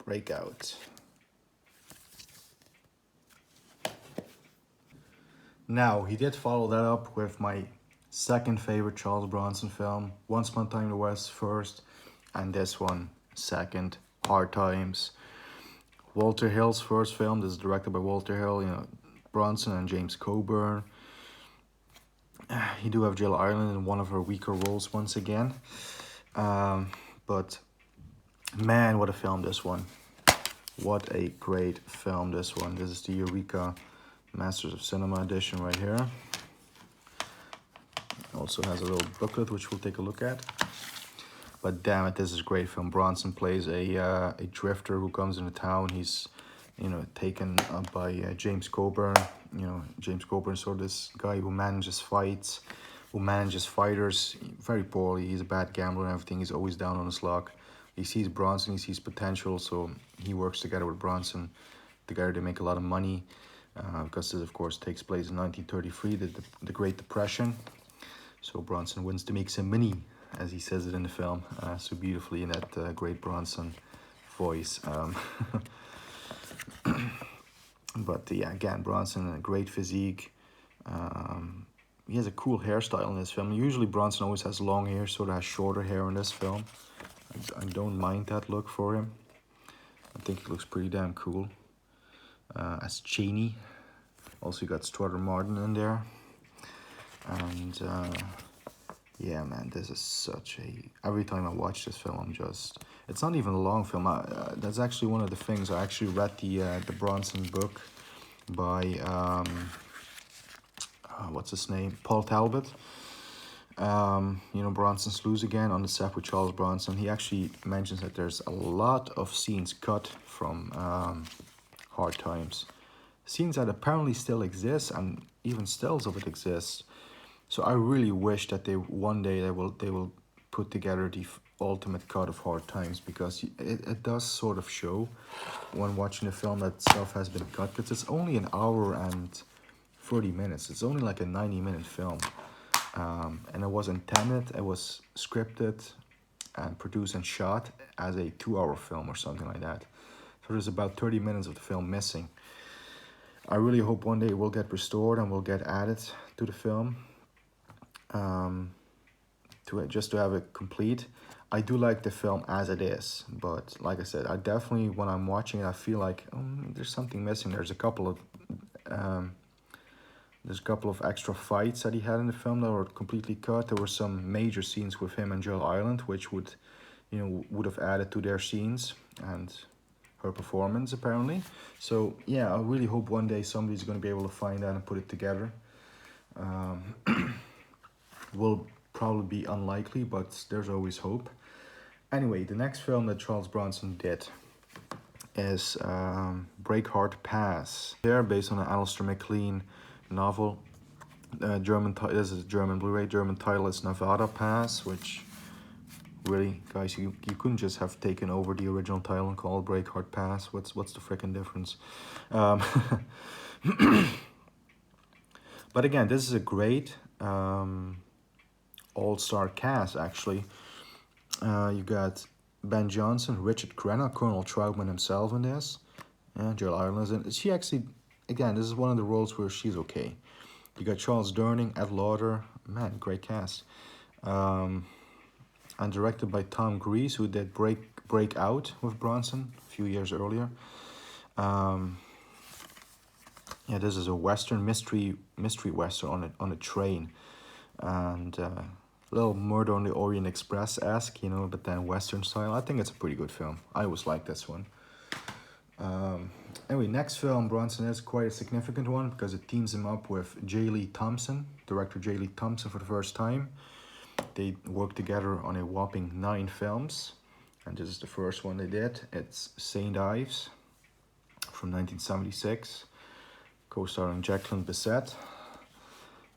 Breakout. Now, he did follow that up with my second favorite Charles Bronson film, Once Upon a Time in the West first, and this one second, Hard Times. Walter Hill's first film. This is directed by Walter Hill, Bronson and James Coburn. You do have Jill Ireland in one of her weaker roles once again. But man, what a film this one. What a great film this one. This is the Eureka Masters of Cinema edition right here. Also has a little booklet which we'll take a look at. But damn it, this is a great film. Bronson plays a drifter who comes into town. He's, taken by James Coburn. James Coburn is sort of this guy who manages fights, who manages fighters very poorly. He's a bad gambler and everything. He's always down on his luck. He sees Bronson, he sees potential, so he works together with Bronson. Together they make a lot of money. Because this, of course, takes place in 1933, the Great Depression. So Bronson wants to make some money, as he says it in the film, so beautifully in that great Bronson voice. But yeah, again, Bronson, a great physique. He has a cool hairstyle in this film. Usually Bronson always has long hair, sort of has shorter hair in this film. I don't mind that look for him. I think it looks pretty damn cool. As Cheney. Also you got Strother Martin in there. And yeah, man, this is such a... Every time I watch this film, it's not even a long film. That's actually one of the things. I actually read the Bronson book by... what's his name? Paul Talbot. You know, Bronson slews again on the set with Charles Bronson. He actually mentions that there's a lot of scenes cut from Hard Times. Scenes that apparently still exist, and even stills of it exist. So I really wish that one day they will put together the ultimate cut of Hard Times, because it does sort of show when watching the film that stuff has been cut, because it's only an hour and 30 minutes. It's only like a 90-minute film. And it was intended, it was scripted and produced and shot as a 2-hour film or something like that. So there's about 30 minutes of the film missing. I really hope one day it will get restored and will get added to the film, just to have it complete. I do like the film as it is, but like I said, I definitely, when I'm watching it, I feel like there's something missing. There's a couple of extra fights that he had in the film that were completely cut. There were some major scenes with him and Jill Ireland, which would have added to their scenes and her performance apparently. So yeah, I really hope one day somebody's going to be able to find that and put it together. Will probably be unlikely, but there's always hope. Anyway, the next film that Charles Bronson did is Breakheart Pass. They're based on an Alistair MacLean novel. This is a German Blu-ray. German title is Nevada Pass, which really, guys, you couldn't just have taken over the original title and called Breakheart Pass. What's the freaking difference? But again, this is a great all-star cast, actually. You got Ben Johnson, Richard Crenna, Colonel Troutman himself in this. Jill Ireland. And she actually, again, this is one of the roles where she's okay. You got Charles Durning, Ed Lauder. Man, great cast. And directed by Tom Grease, who did Break Out with Bronson a few years earlier. Yeah, this is a Western mystery Western on a train. And a little Murder on the Orient Express-esque, but then Western style. I think it's a pretty good film. I always like this one. Anyway, next film, Bronson, is quite a significant one because it teams him up with J. Lee Thompson, director J. Lee Thompson, for the first time. They worked together on a whopping 9 films, and this is the first one they did. It's St. Ives from 1976, co-starring Jacqueline Bisset.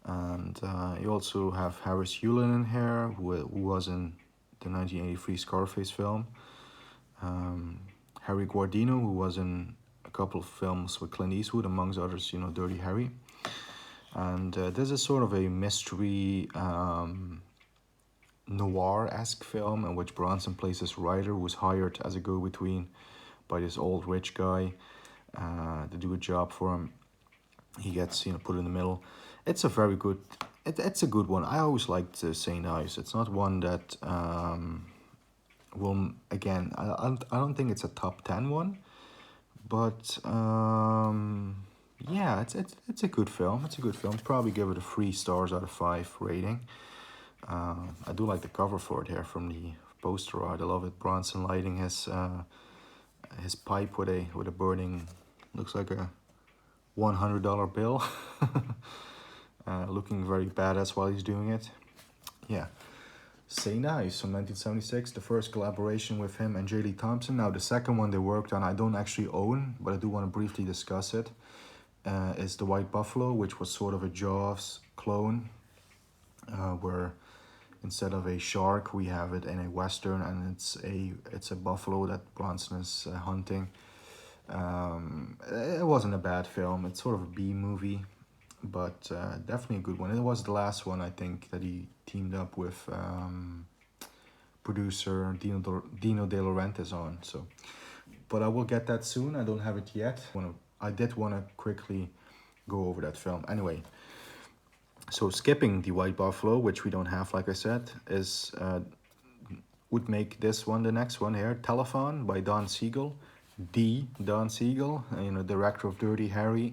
And you also have Harris Yulin in here, who was in the 1983 Scarface film. Harry Guardino, who was in a couple of films with Clint Eastwood, amongst others, Dirty Harry. And this is sort of a mystery noir-esque film in which Bronson plays this Ryder, who was hired as a go-between by this old rich guy to do a job for him. He gets put in the middle. It's a very good. It's a good one. I always liked St. Ives. It's not one that will, again, I don't think it's a top 10 one, but yeah, it's a good film. It's a good film. Probably give it a 3 stars out of 5 rating. I do like the cover for it here from the poster art. I love it. Bronson lighting his pipe with a burning, looks like a $100 bill. Looking very badass while he's doing it. Yeah. St. Ives from 1976, the first collaboration with him and J. Lee Thompson. Now, the second one they worked on, I don't actually own, but I do want to briefly discuss it. Is The White Buffalo, which was sort of a Jaws clone, where instead of a shark, we have it in a Western, and it's a buffalo that Bronson is hunting. It wasn't a bad film. It's sort of a B movie, but definitely a good one. It was the last one, I think, that he teamed up with producer Dino De Laurentiis on. So, but I will get that soon. I don't have it yet. I did want to quickly go over that film. Anyway, so skipping The White Buffalo, which we don't have, like I said, is would make this one the next one here. Telephone by Don Siegel. Don Siegel, director of Dirty Harry,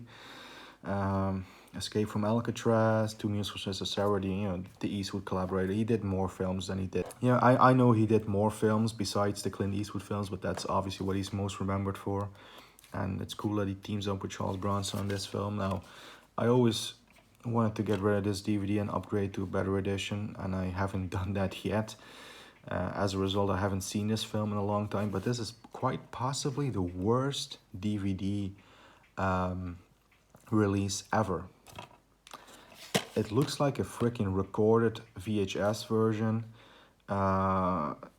Escape from Alcatraz, Two Mules for Sister Sarah, the Eastwood collaborator. He did more films than he did. Yeah, I know he did more films besides the Clint Eastwood films, but that's obviously what he's most remembered for. And it's cool that he teams up with Charles Bronson on this film. Now, I always wanted to get rid of this DVD and upgrade to a better edition, and I haven't done that yet. As a result, I haven't seen this film in a long time, but this is quite possibly the worst DVD release ever. It looks like a freaking recorded VHS version.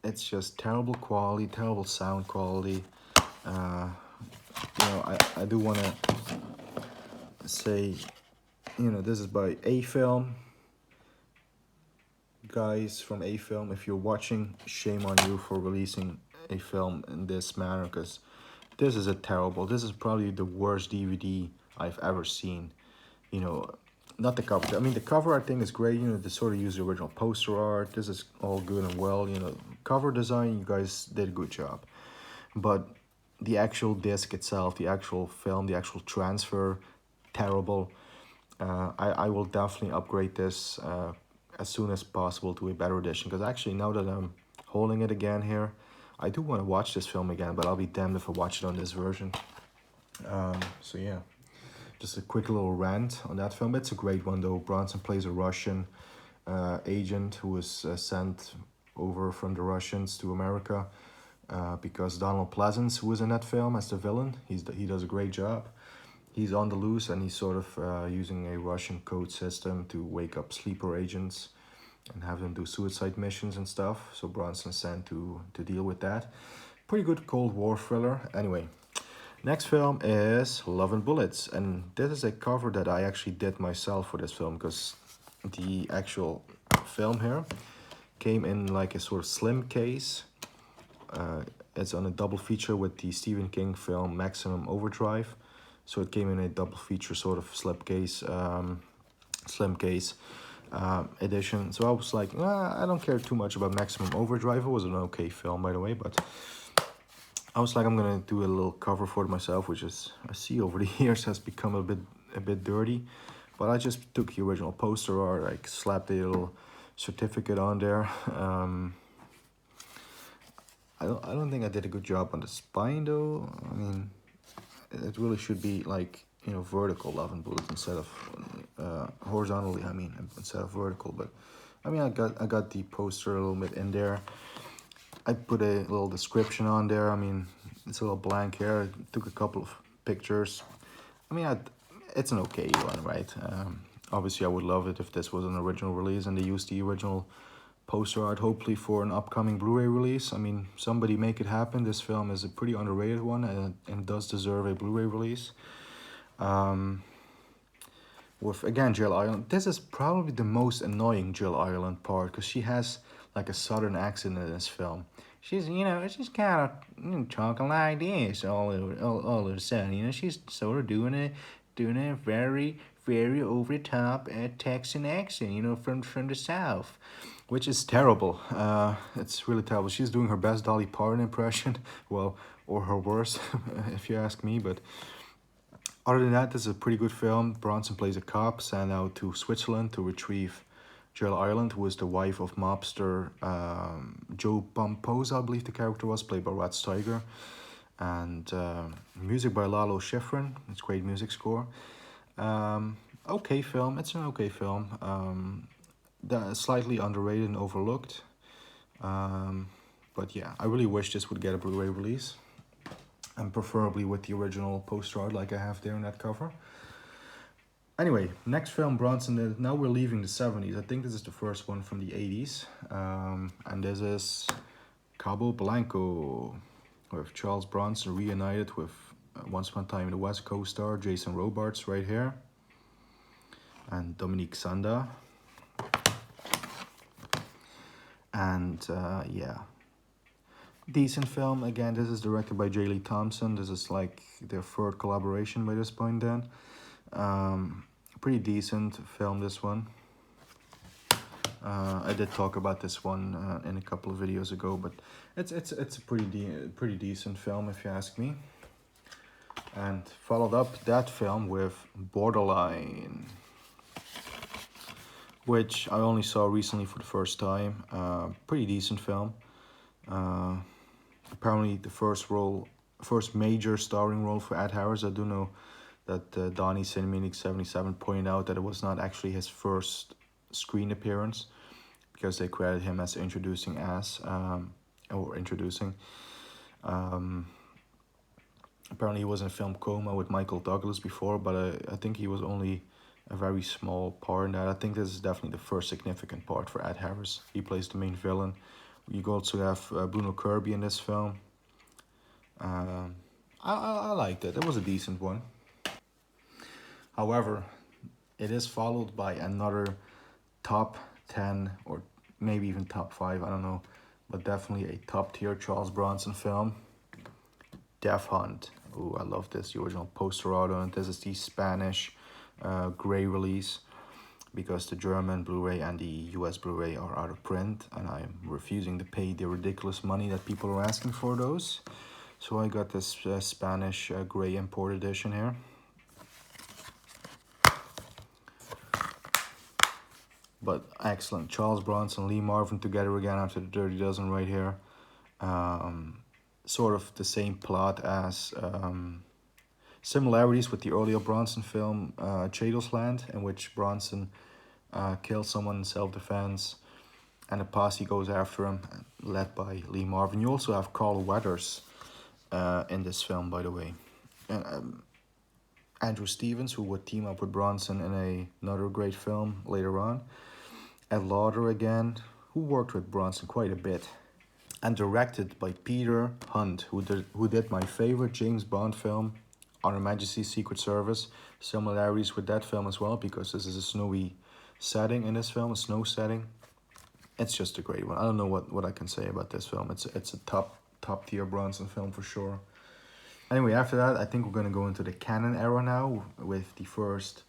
It's just terrible quality, terrible sound quality. I do want to say, this is by A-Film. Guys from A-Film, if you're watching, shame on you for releasing a film in this manner, because this is probably the worst DVD I've ever seen. Not the cover. I mean, the cover I think is great. They sort of use the original poster art. This is all good and well. Cover design, you guys did a good job. But the actual disc itself, the actual film, the actual transfer, terrible. I will definitely upgrade this as soon as possible to a better edition. Because actually, now that I'm holding it again here, I do want to watch this film again, but I'll be damned if I watch it on this version. So yeah. Just a quick little rant on that film. It's a great one though. Bronson plays a Russian agent who was sent over from the Russians to America because Donald Pleasance, who was in that film as the villain, he does a great job. He's on the loose and he's sort of using a Russian code system to wake up sleeper agents and have them do suicide missions and stuff. So Bronson is sent to deal with that. Pretty good Cold War thriller. Anyway. Next film is Love and Bullets, and this is a cover that I actually did myself for this film, because the actual film here came in like a sort of slim case. It's on a double feature with the Stephen King film Maximum Overdrive, so it came in a double feature sort of slim case edition. So I was like, I don't care too much about Maximum Overdrive. It was an okay film, by the way, but I was like, I'm gonna do a little cover for it myself, which is, I see over the years has become a bit dirty, but I just took the original poster art, like slapped a little certificate on there. I don't think I did a good job on the spine though. I mean, it really should be like, vertical Love and Bullets instead of horizontally. I mean, instead of vertical. But I mean, I got the poster a little bit in there. I put a little description on there. I mean, it's a little blank here. I took a couple of pictures. I mean, it's an okay one, right? Obviously, I would love it if this was an original release and they used the original poster art, hopefully for an upcoming Blu-ray release. I mean, somebody make it happen. This film is a pretty underrated one and does deserve a Blu-ray release. With, again, Jill Ireland. This is probably the most annoying Jill Ireland part, because she has like a southern accent in this film. She's, she's kind of talking like this all of a sudden. She's sort of doing a very, very over the top Texan accent, from the South, which is terrible. It's really terrible. She's doing her best Dolly Parton impression, well, or her worst, if you ask me. But other than that, this is a pretty good film. Bronson plays a cop sent out to Switzerland to retrieve Jill Ireland, who is the wife of mobster Joe Pomposa, I believe the character was, played by Rod Steiger. And music by Lalo Schifrin. It's great music score. Okay film. It's an okay film. Slightly underrated and overlooked. But yeah, I really wish this would get a Blu-ray release. And preferably with the original poster art like I have there in that cover. Anyway, next film Bronson did. Now we're leaving the 70s. I think this is the first one from the 80s. And this is Cabo Blanco, with Charles Bronson reunited with Once Upon a Time in the West co-star Jason Robards right here. And Dominique Sanda. And yeah. Decent film. Again, this is directed by J. Lee Thompson. This is like their third collaboration by this point then. Pretty decent film, this one. I did talk about this one in a couple of videos ago, but it's a pretty decent film if you ask me. And followed up that film with Borderline, which I only saw recently for the first time. Pretty decent film. Apparently the first major starring role for Ed Harris. I do know that Donnie Cinemaniac77 pointed out that it was not actually his first screen appearance, because they credited him as introducing. Apparently he was in film Coma with Michael Douglas before, but I think he was only a very small part in that. I think this is definitely the first significant part for Ed Harris. He plays the main villain. You also have Bruno Kirby in this film. I liked it. It was a decent one. However, it is followed by another top 10 or maybe even top 5, I don't know, but definitely a top tier Charles Bronson film, Death Hunt. Oh, I love this, the original poster art on it. This is the Spanish gray release, because the German Blu-ray and the US Blu-ray are out of print, and I'm refusing to pay the ridiculous money that people are asking for those. So I got this Spanish gray import edition here. But excellent. Charles Bronson, Lee Marvin together again after the Dirty Dozen right here. Sort of the same plot as similarities with the earlier Bronson film, Chados Land, in which Bronson kills someone in self-defense, and a posse goes after him, led by Lee Marvin. You also have Carl Weathers in this film, by the way. And Andrew Stevens, who would team up with Bronson in another great film later on. Ed Lauder again, who worked with Bronson quite a bit. And directed by Peter Hunt, who did my favorite James Bond film, On Her Majesty's Secret Service. Similarities with that film as well, because this is a snowy setting in this film, a snow setting. It's just a great one. I don't know what I can say about this film. It's a top tier Bronson film for sure. Anyway, after that, I think we're going to go into the canon era now with the first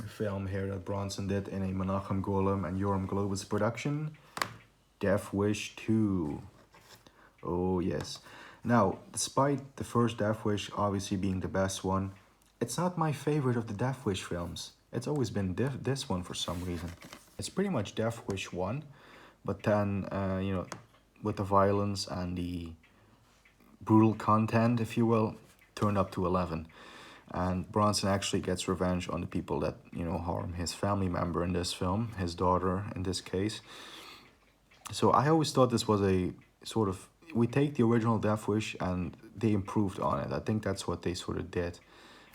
film here that Bronson did in a Menachem Golem and Yoram Globus production, Deathwish 2. Oh yes. Now, despite the first Deathwish obviously being the best one, it's not my favorite of the Deathwish films. It's always been this one for some reason. It's pretty much Deathwish 1, but then, you know, with the violence and the brutal content, if you will, turned up to 11. And Bronson actually gets revenge on the people that, you know, harm his family member in this film, his daughter in this case. So I always thought this was a sort of, we take the original Deathwish and they improved on it. I think that's what they sort of did.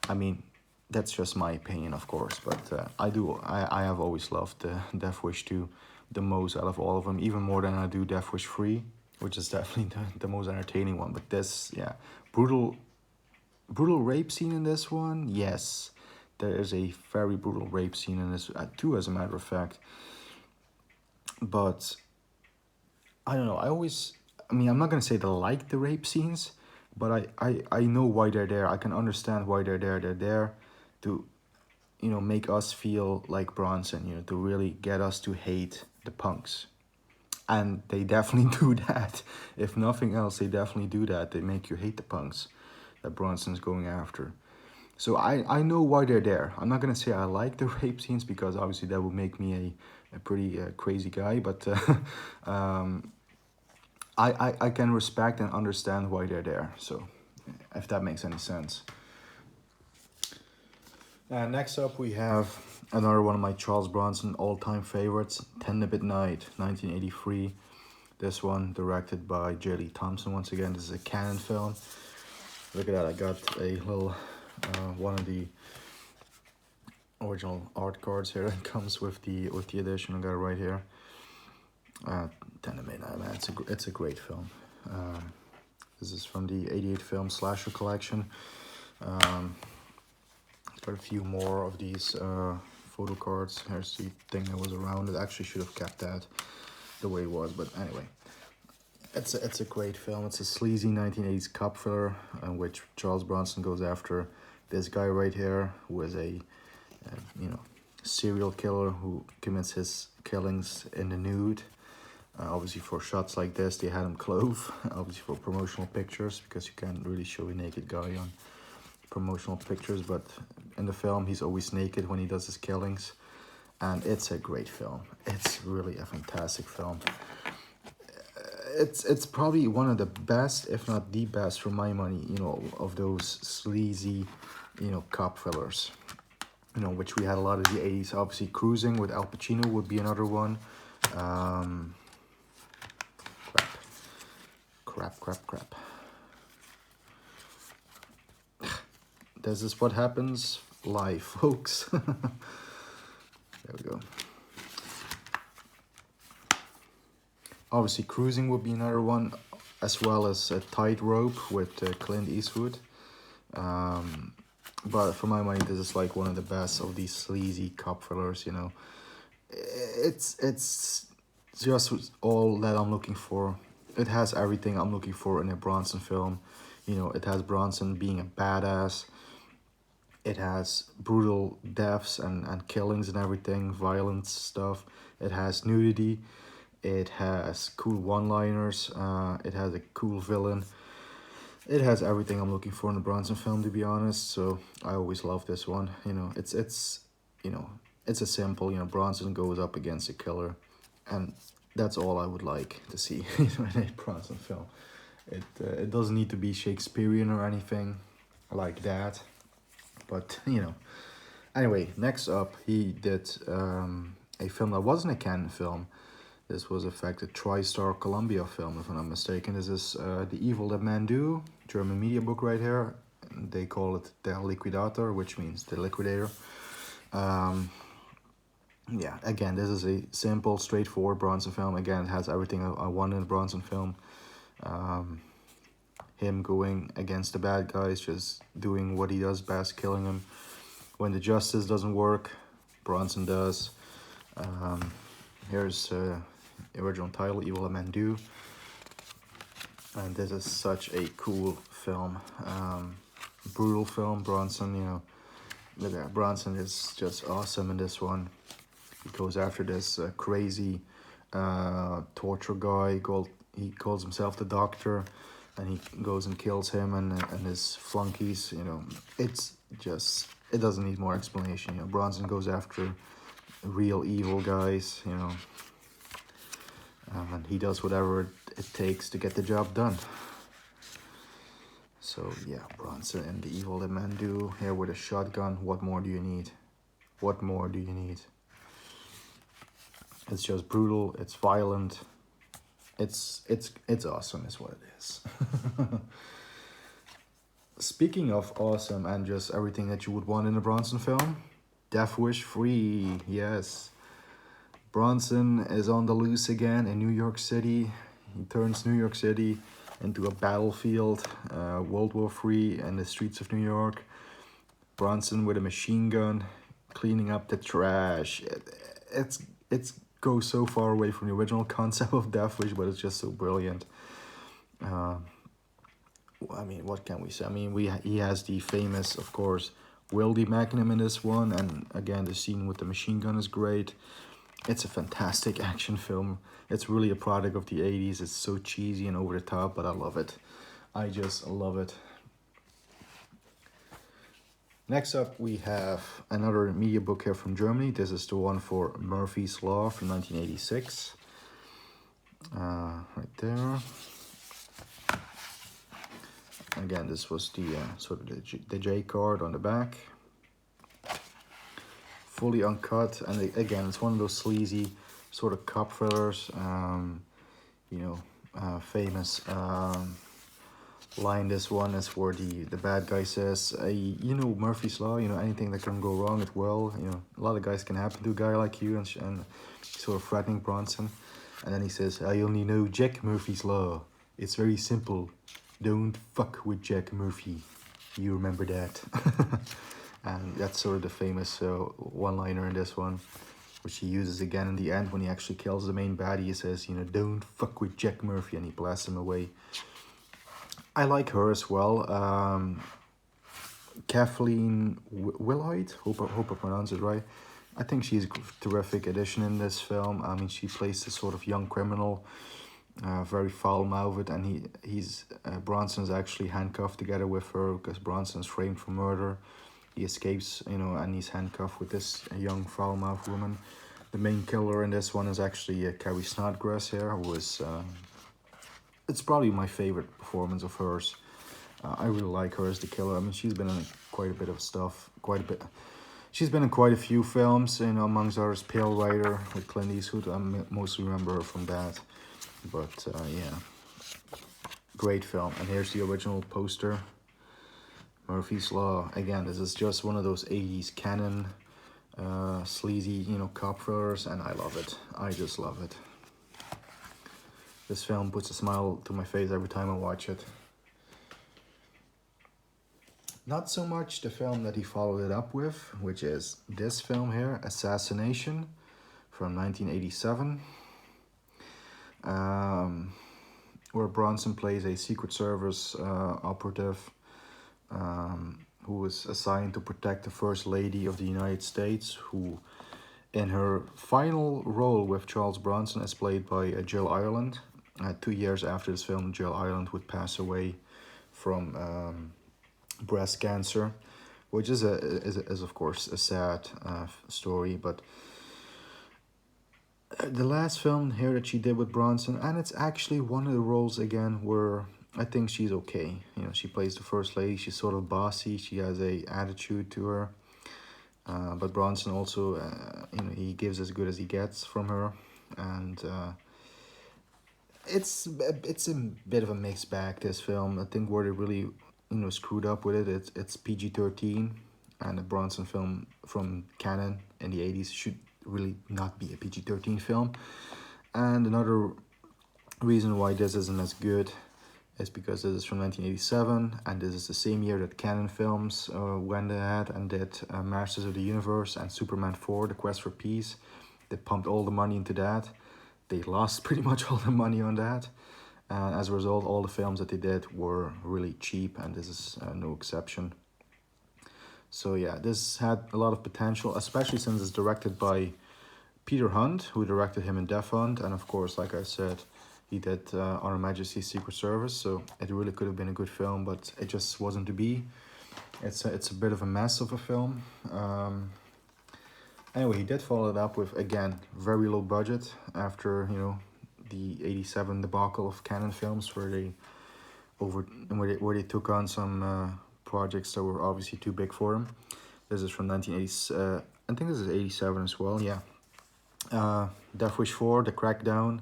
I mean, that's just my opinion, of course, but I have always loved Deathwish 2 the most out of all of them, even more than I do Deathwish 3, which is definitely the most entertaining one. But this, yeah, brutal rape scene in this one. Yes, there is a very brutal rape scene in this too, as a matter of fact. But I don't know, I mean, I'm not gonna say that I like the rape scenes, but I know why they're there. I can understand why they're there. They're there to, you know, make us feel like Bronson, you know, to really get us to hate the punks. And they definitely do that. If nothing else, they definitely do that. They make you hate the punks that Bronson's going after. So I know why they're there. I'm not going to say I like the rape scenes, because obviously that would make me a pretty crazy guy. But I can respect and understand why they're there. So if that makes any sense. Next up, we have another one of my Charles Bronson all-time favorites, 10 to Midnight, 1983. This one directed by J. Lee Thompson once again. This is a canon film. Look at that, I got a little, one of the original art cards here that comes with the edition. I got it right here. 10 to Midnight, man, it's a great film. This is from the 88 film slasher collection. Got a few more of these photo cards. Here's the thing that was around. It actually should have kept that the way it was, but anyway, it's a great film. It's a sleazy 1980s cop thriller in which Charles Bronson goes after this guy right here, who is a you know, serial killer who commits his killings in the nude. Obviously for shots like this they had him clothed, obviously for promotional pictures, because you can't really show a naked guy on promotional pictures, but in the film he's always naked when he does his killings. And it's a great film. It's really a fantastic film. it's probably one of the best, if not the best, for my money. You know, of those sleazy, you know, cop fillers. You know, which we had a lot of the 80s. Obviously, Cruising with Al Pacino would be another one. Crap. This is what happens live, folks. There we go. Obviously, Cruising would be another one, as well as Tightrope with Clint Eastwood. But for my money, this is like one of the best of these sleazy cop fillers, you know. It's just all that I'm looking for. It has everything I'm looking for in a Bronson film. You know, it has Bronson being a badass. It has brutal deaths and killings and everything, violence stuff. It has nudity. It has cool one-liners. It has a cool villain. It has everything I'm looking for in a Bronson film, to be honest. So I always love this one. You know, it's you know, it's a simple, you know, Bronson goes up against a killer, and that's all I would like to see in a Bronson film. It doesn't need to be Shakespearean or anything like that, but you know. Anyway, next up, he did a film that wasn't a Cannon film. This was, in fact, a TriStar Columbia film, if I'm not mistaken. This is The Evil That Men Do, German media book right here. They call it Der Liquidator, which means the liquidator. Yeah, again, this is a simple, straightforward Bronson film. Again, it has everything I want in a Bronson film. Him going against the bad guys, just doing what he does best, killing him. When the justice doesn't work, Bronson does. Here's the original title, Evil That Men Do. And this is such a cool film. Brutal film, Bronson, you know. But, Bronson is just awesome in this one. He goes after this crazy torture guy. He calls himself the Doctor. And he goes and kills him and his flunkies, you know. It's just, it doesn't need more explanation, you know. Bronson goes after real evil guys, you know. And he does whatever it takes to get the job done. So yeah, Bronson and The Evil That Men Do, here with a shotgun. What more do you need? What more do you need? It's just brutal, it's violent. It's awesome is what it is. Speaking of awesome and just everything that you would want in a Bronson film, Deathwish 3, yes. Bronson is on the loose again in New York City. He turns New York City into a battlefield, World War III in the streets of New York. Bronson with a machine gun, cleaning up the trash. It's goes so far away from the original concept of Deathwish, but it's just so brilliant. I mean, what can we say? I mean, he has the famous, of course, Wildy Magnum in this one, and again, the scene with the machine gun is great. It's a fantastic action film. It's really a product of the 80s. It's so cheesy and over the top, but I love it. I just love it. Next up, we have another media book here from Germany. This is the one for Murphy's Law from 1986. Right there. Again, this was the sort of the J card on the back. Fully uncut, and again, it's one of those sleazy sort of cop thrillers. You know, famous line this one is where the bad guy says, you know, Murphy's Law, you know, anything that can go wrong, it will. You know, a lot of guys can happen to a guy like you, and sort of threatening Bronson. And then he says, I only know Jack Murphy's Law. It's very simple. Don't fuck with Jack Murphy. You remember that. And that's sort of the famous one-liner in this one, which he uses again in the end when he actually kills the main baddie. He says, you know, don't fuck with Jack Murphy, and he blasts him away. I like her as well. Kathleen Wilhoit, hope I pronounce it right. I think she's a terrific addition in this film. I mean, she plays this sort of young criminal, very foul-mouthed, and he's Bronson's actually handcuffed together with her because Bronson's framed for murder. He escapes, you know, and he's handcuffed with this young foul-mouthed woman. The main killer in this one is actually Carrie Snodgrass here, who is it's probably my favorite performance of hers. I really like her as the killer. I mean, she's been in quite a bit of stuff, quite a bit. She's been in quite a few films, you know, amongst others, Pale Rider with Clint Eastwood. I mostly remember her from that. But yeah, great film. And here's the original poster. Murphy's Law. Again, this is just one of those 80s canon, sleazy, you know, cop thrillers, and I love it. I just love it. This film puts a smile to my face every time I watch it. Not so much the film that he followed it up with, which is this film here, Assassination, from 1987. Where Bronson plays a Secret Service operative who was assigned to protect the First Lady of the United States, who in her final role with Charles Bronson is played by Jill Ireland. 2 years after this film, Jill Ireland would pass away from breast cancer, which is of course a sad story. But the last film here that she did with Bronson, and it's actually one of the roles again where I think she's okay. You know, she plays the First Lady. She's sort of bossy. She has a attitude to her. But Bronson also, you know, he gives as good as he gets from her, and it's a bit of a mixed bag. This film, I think, where they really, you know, screwed up with it. It's PG-13, and a Bronson film from canon in the 80s should really not be a PG-13 film. And another reason why this isn't as good is because this is from 1987, and this is the same year that Canon Films went ahead and did Masters of the Universe and Superman 4, The Quest for Peace. They pumped all the money into that. They lost pretty much all the money on that. And as a result, all the films that they did were really cheap, and this is no exception. So yeah, this had a lot of potential, especially since it's directed by Peter Hunt, who directed him in Death Hunt, and of course, like I said, he did On Her Majesty's Secret Service, so it really could have been a good film, but it just wasn't to be. It's a bit of a mess of a film. Anyway, he did follow it up with, again, very low budget after, you know, the 87 debacle of Canon Films, where they took on some projects that were obviously too big for him. This is from 1980. I think this is 87 as well. Yeah. Deathwish 4, The Crackdown.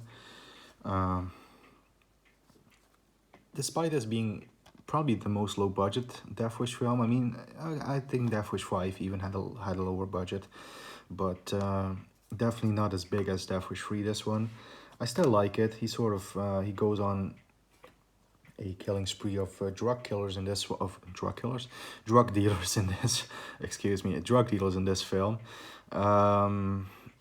Despite this being probably the most low budget Deathwish film, I mean, I think Deathwish 5 even had a lower budget, but definitely not as big as Deathwish 3. This one, I still like it. He sort of he goes on a killing spree of drug dealers in this excuse me, drug dealers in this film.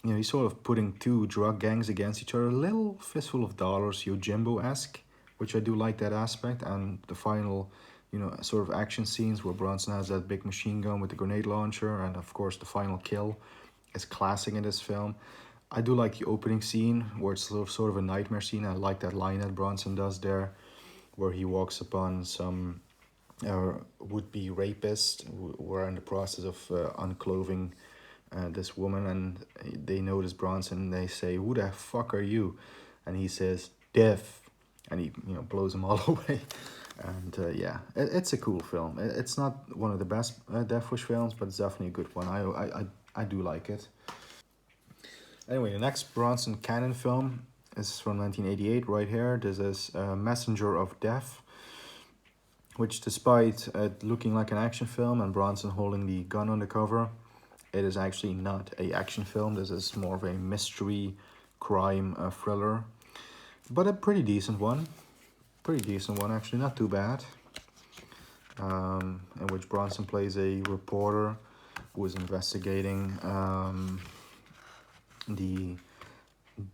You know, he's sort of putting two drug gangs against each other, a little Fistful of Dollars, Yojimbo-esque, which I do like that aspect. And the final, you know, sort of action scenes where Bronson has that big machine gun with the grenade launcher, and of course the final kill is classic in this film. I do like the opening scene where it's sort of a nightmare scene. I like that line that Bronson does there, where he walks upon some would-be rapist who are in the process of unclothing this woman, and they notice Bronson and they say, "Who the fuck are you?" And he says, "Death," and he, you know, blows them all away. And yeah, it's a cool film. It's not one of the best Deathwish films, but it's definitely a good one. I do like it. Anyway, the next Bronson canon film is from 1988 right here. This is Messenger of Death, which, despite it looking like an action film and Bronson holding the gun on the cover, it is actually not a action film. This is more of a mystery crime thriller, but a pretty decent one. Actually, not too bad. In which Bronson plays a reporter who is investigating the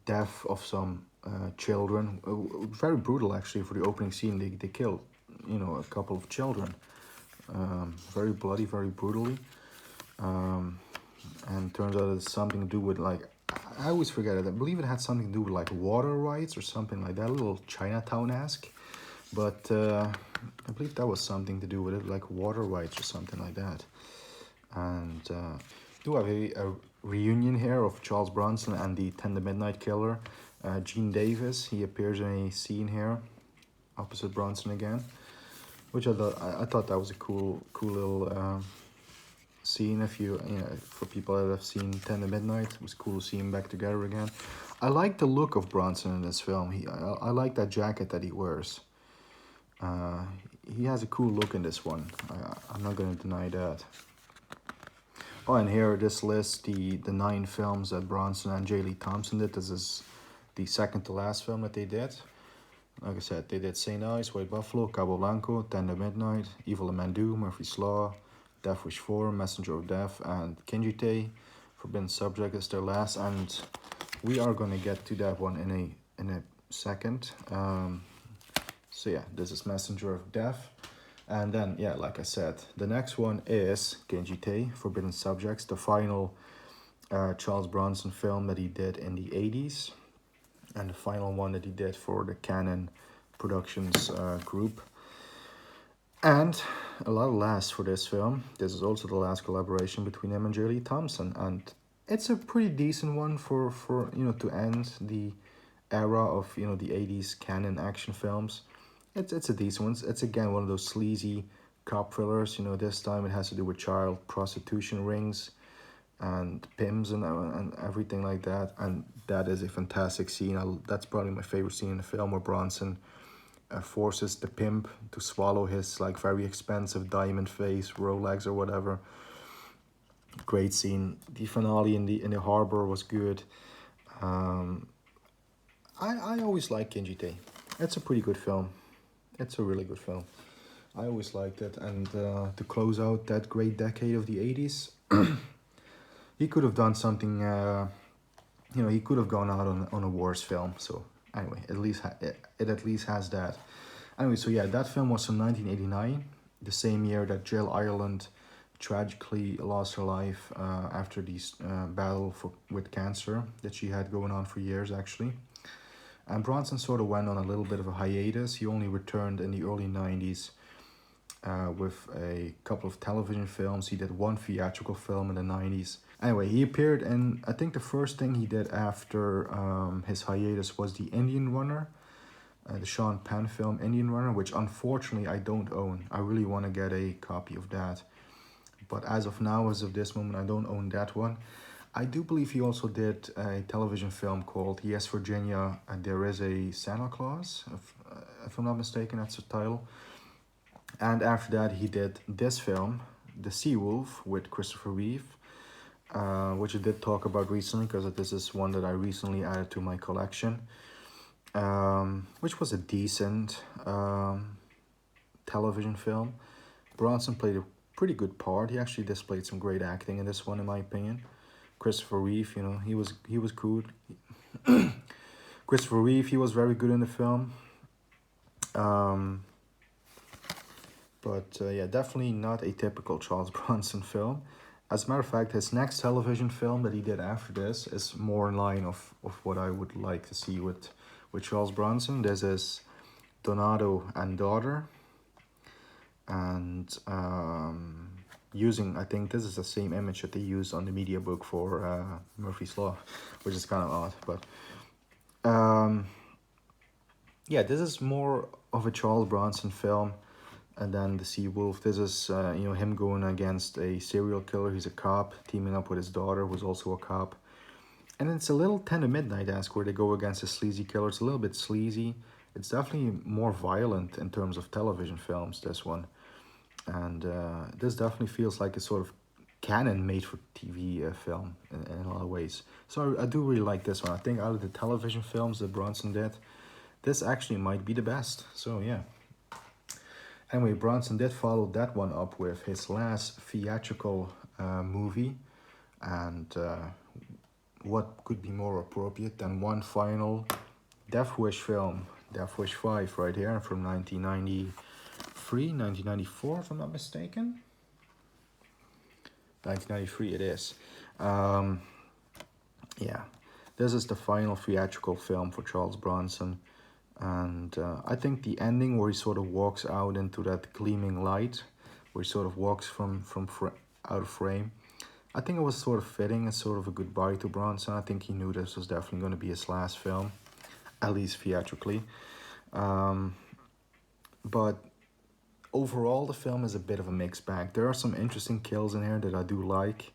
death of some children. Very brutal, actually, for the opening scene. They killed, you know, a couple of children. Very bloody, very brutally. And turns out it's something to do with, like, I always forget it. I believe it had something to do with like water rights or something like that, a little Chinatown-esque. But I believe that was something to do with it, like water rights or something like that. And do have a reunion here of Charles Bronson and the 10 to Midnight Killer, Gene Davis. He appears in a scene here opposite Bronson again, which I thought that was a cool little scene. If you know, for people that have seen 10 to Midnight, it was cool to see him back together again. I like the look of Bronson in this film. I like that jacket that he wears. He has a cool look in this one. I'm not going to deny that. Oh, and here this lists the 9 films that Bronson and J. Lee Thompson did. This is the second to last film that they did. Like I said, they did St. Ives, White Buffalo, Cabo Blanco, 10 to Midnight, Evil and Mandu, Murphy's Law, Deathwish 4, Messenger of Death, and Genji, Forbidden Subject is their last, and we are going to get to that one in a second. So yeah, this is Messenger of Death. And then, yeah, like I said, the next one is Genji, Forbidden Subjects, the final Charles Bronson film that he did in the 80s. And the final one that he did for the Canon Productions group. And a lot of laughs for this film. This is also the last collaboration between him and J. Lee Thompson. And it's a pretty decent one for you know, to end the era of, you know, the 80s Canon action films. It's a decent one. It's again one of those sleazy cop thrillers. You know, this time it has to do with child prostitution rings and pimps and everything like that. And that is a fantastic scene. That's probably my favorite scene in the film, where Bronson forces the pimp to swallow his like very expensive diamond face Rolex or whatever. Great scene. The finale in the harbor was good. I always like Genji. It's a pretty good film. It's a really good film. I always liked it. And to close out that great decade of the 80s, he could have done something, you know, he could have gone out on a wars film. So anyway, at least it at least has that. Anyway, so yeah, that film was from 1989, the same year that Jill Ireland tragically lost her life after this battle with cancer that she had going on for years, actually. And Bronson sort of went on a little bit of a hiatus. He only returned in the early 90s with a couple of television films. He did one theatrical film in the 90s. Anyway, he appeared in, I think the first thing he did after his hiatus was The Indian Runner, the Sean Penn film Indian Runner, which unfortunately I don't own. I really want to get a copy of that. But as of now, as of this moment, I don't own that one. I do believe he also did a television film called Yes, Virginia, and There Is a Santa Claus, if I'm not mistaken, that's the title. And after that, he did this film, The Sea Wolf, with Christopher Reeve, which I did talk about recently, because this is one that I recently added to my collection, which was a decent television film. Bronson played a pretty good part. He actually displayed some great acting in this one, in my opinion. Christopher Reeve, you know, he was cool. Christopher Reeve, he was very good in the film. But yeah, definitely not a typical Charles Bronson film. As a matter of fact, his next television film that he did after this is more in line of what I would like to see with Charles Bronson. This is Donato and Daughter. And using, I think this is the same image that they used on the media book for Murphy's Law, which is kind of odd. But yeah, this is more of a Charles Bronson film. And then The Sea Wolf, this is you know, him going against a serial killer. He's a cop, teaming up with his daughter, who's also a cop. And it's a little 10 to Midnight-esque, where they go against a sleazy killer. It's a little bit sleazy. It's definitely more violent in terms of television films, this one. And this definitely feels like a sort of Canon made-for-TV film in a lot of ways. So I do really like this one. I think out of the television films that Bronson did, this actually might be the best. So yeah. Anyway, Bronson did follow that one up with his last theatrical movie. And what could be more appropriate than one final Deathwish film, Deathwish 5, right here from 1993, 1994, if I'm not mistaken. 1993 it is. Yeah, this is the final theatrical film for Charles Bronson. And I think the ending, where he sort of walks out into that gleaming light, where he sort of walks out of frame, I think it was sort of fitting as sort of a goodbye to Bronson. I think he knew this was definitely going to be his last film, at least theatrically. but overall the film is a bit of a mixed bag. There are some interesting kills in here that I do like.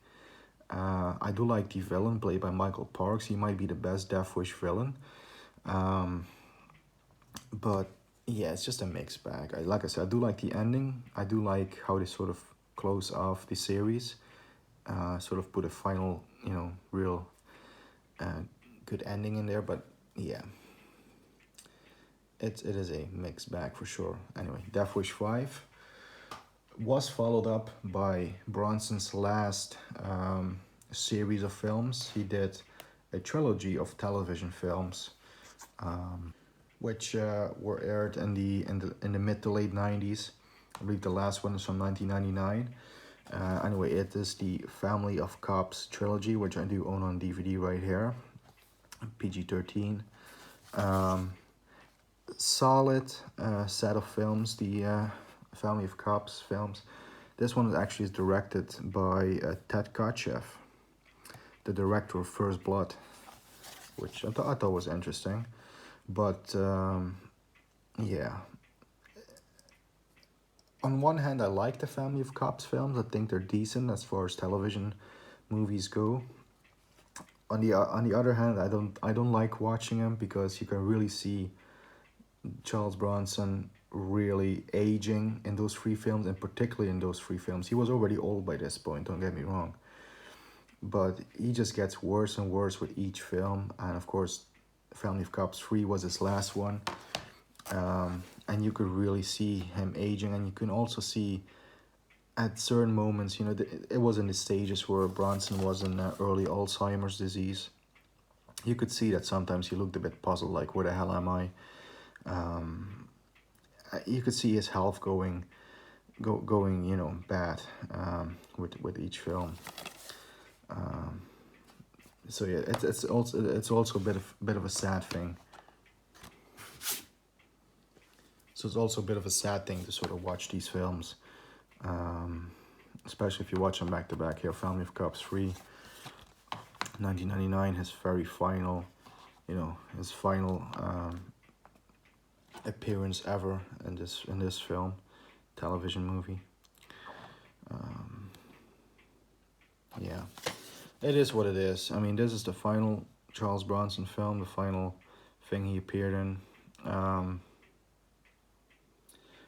I do like the villain played by Michael Parks. He might be the best Deathwish villain. But yeah, it's just a mixed bag. Like I said, I do like the ending. I do like how they sort of close off the series. Sort of put a final, real good ending in there. But yeah, it is a mixed bag for sure. Anyway, Deathwish 5 was followed up by Bronson's last series of films. He did a trilogy of television films, which were aired in the mid to late 90s. I believe the last one is from 1999. Anyway, it is the Family of Cops trilogy, which I do own on DVD right here, PG-13. Solid set of films, the Family of Cops films. This one actually is directed by Ted Kotcheff, the director of First Blood, which I thought was interesting. But yeah, on one hand, I like the Family of Cops films. I think they're decent as far as television movies go. On the other hand, I don't like watching them because you can really see Charles Bronson really aging in those three films, and particularly in those three films. He was already old by this point, don't get me wrong. But he just gets worse and worse with each film. And of course, Family of Cops 3 was his last one. And you could really see him aging. And you can also see at certain moments, it was in the stages where Bronson was in early Alzheimer's disease. You could see that sometimes he looked a bit puzzled, like, where the hell am I? You could see his health going, bad with each film. So yeah, it's also a bit of a sad thing. So it's also a bit of a sad thing to sort of watch these films, especially if you watch them back to back. Here, Family of Cops 3, 1999, his very final, his final appearance ever in this film, television movie. Yeah, it is what it is. I mean, this is the final Charles Bronson film, the final thing he appeared in.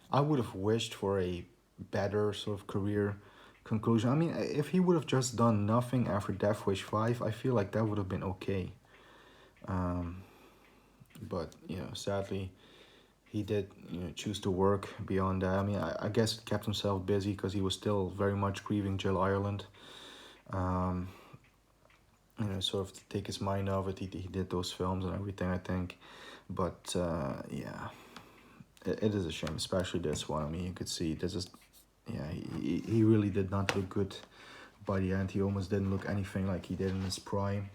I would have wished for a better sort of career conclusion. I mean, if he would have just done nothing after Deathwish 5, I feel like that would have been okay. But, sadly, he did choose to work beyond that. I mean, I guess kept himself busy because he was still very much grieving Jill Ireland. Sort of to take his mind off it, he did those films and everything, I think. But, yeah, it is a shame, especially this one. I mean, you could see this is, yeah, he really did not look good by the end. He almost didn't look anything like he did in his prime.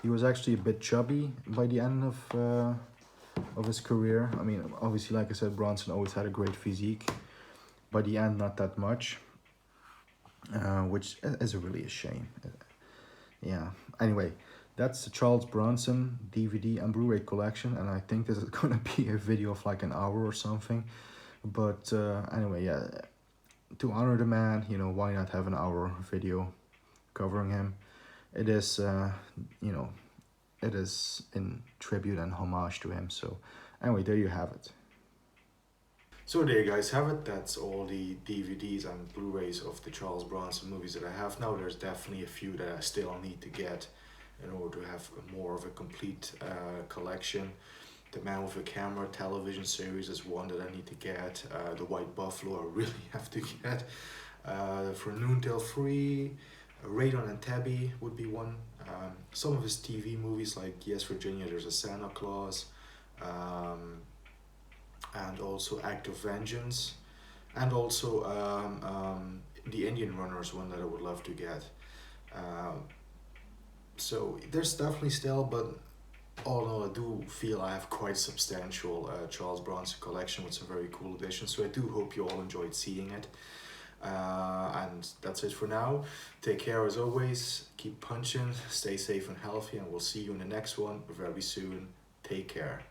He was actually a bit chubby by the end of his career. I mean, obviously, like I said, Bronson always had a great physique. By the end, not that much, which is really a shame. Yeah. Anyway, that's the Charles Bronson DVD and Blu-ray collection, and I think this is gonna be a video of like an hour or something. But anyway, yeah, to honor the man, why not have an hour video covering him? It is, it is in tribute and homage to him. So anyway, there you have it. So there you guys have it. That's all the DVDs and Blu-rays of the Charles Bronson movies that I have now. There's definitely a few that I still need to get in order to have more of a complete collection. The Man with a Camera television series is one that I need to get. The White Buffalo I really have to get. For Noon Till 3, Radon and Tabby would be one. Some of his TV movies like Yes Virginia, There's a Santa Claus, and also Act of Vengeance, and also the Indian Runners one that I would love to get. So there's definitely still, but all in all, I do feel I have quite substantial Charles Bronson collection with some very cool additions. So I do hope you all enjoyed seeing it. And that's it for now. Take care as always. Keep punching. Stay safe and healthy, and we'll see you in the next one very soon. Take care.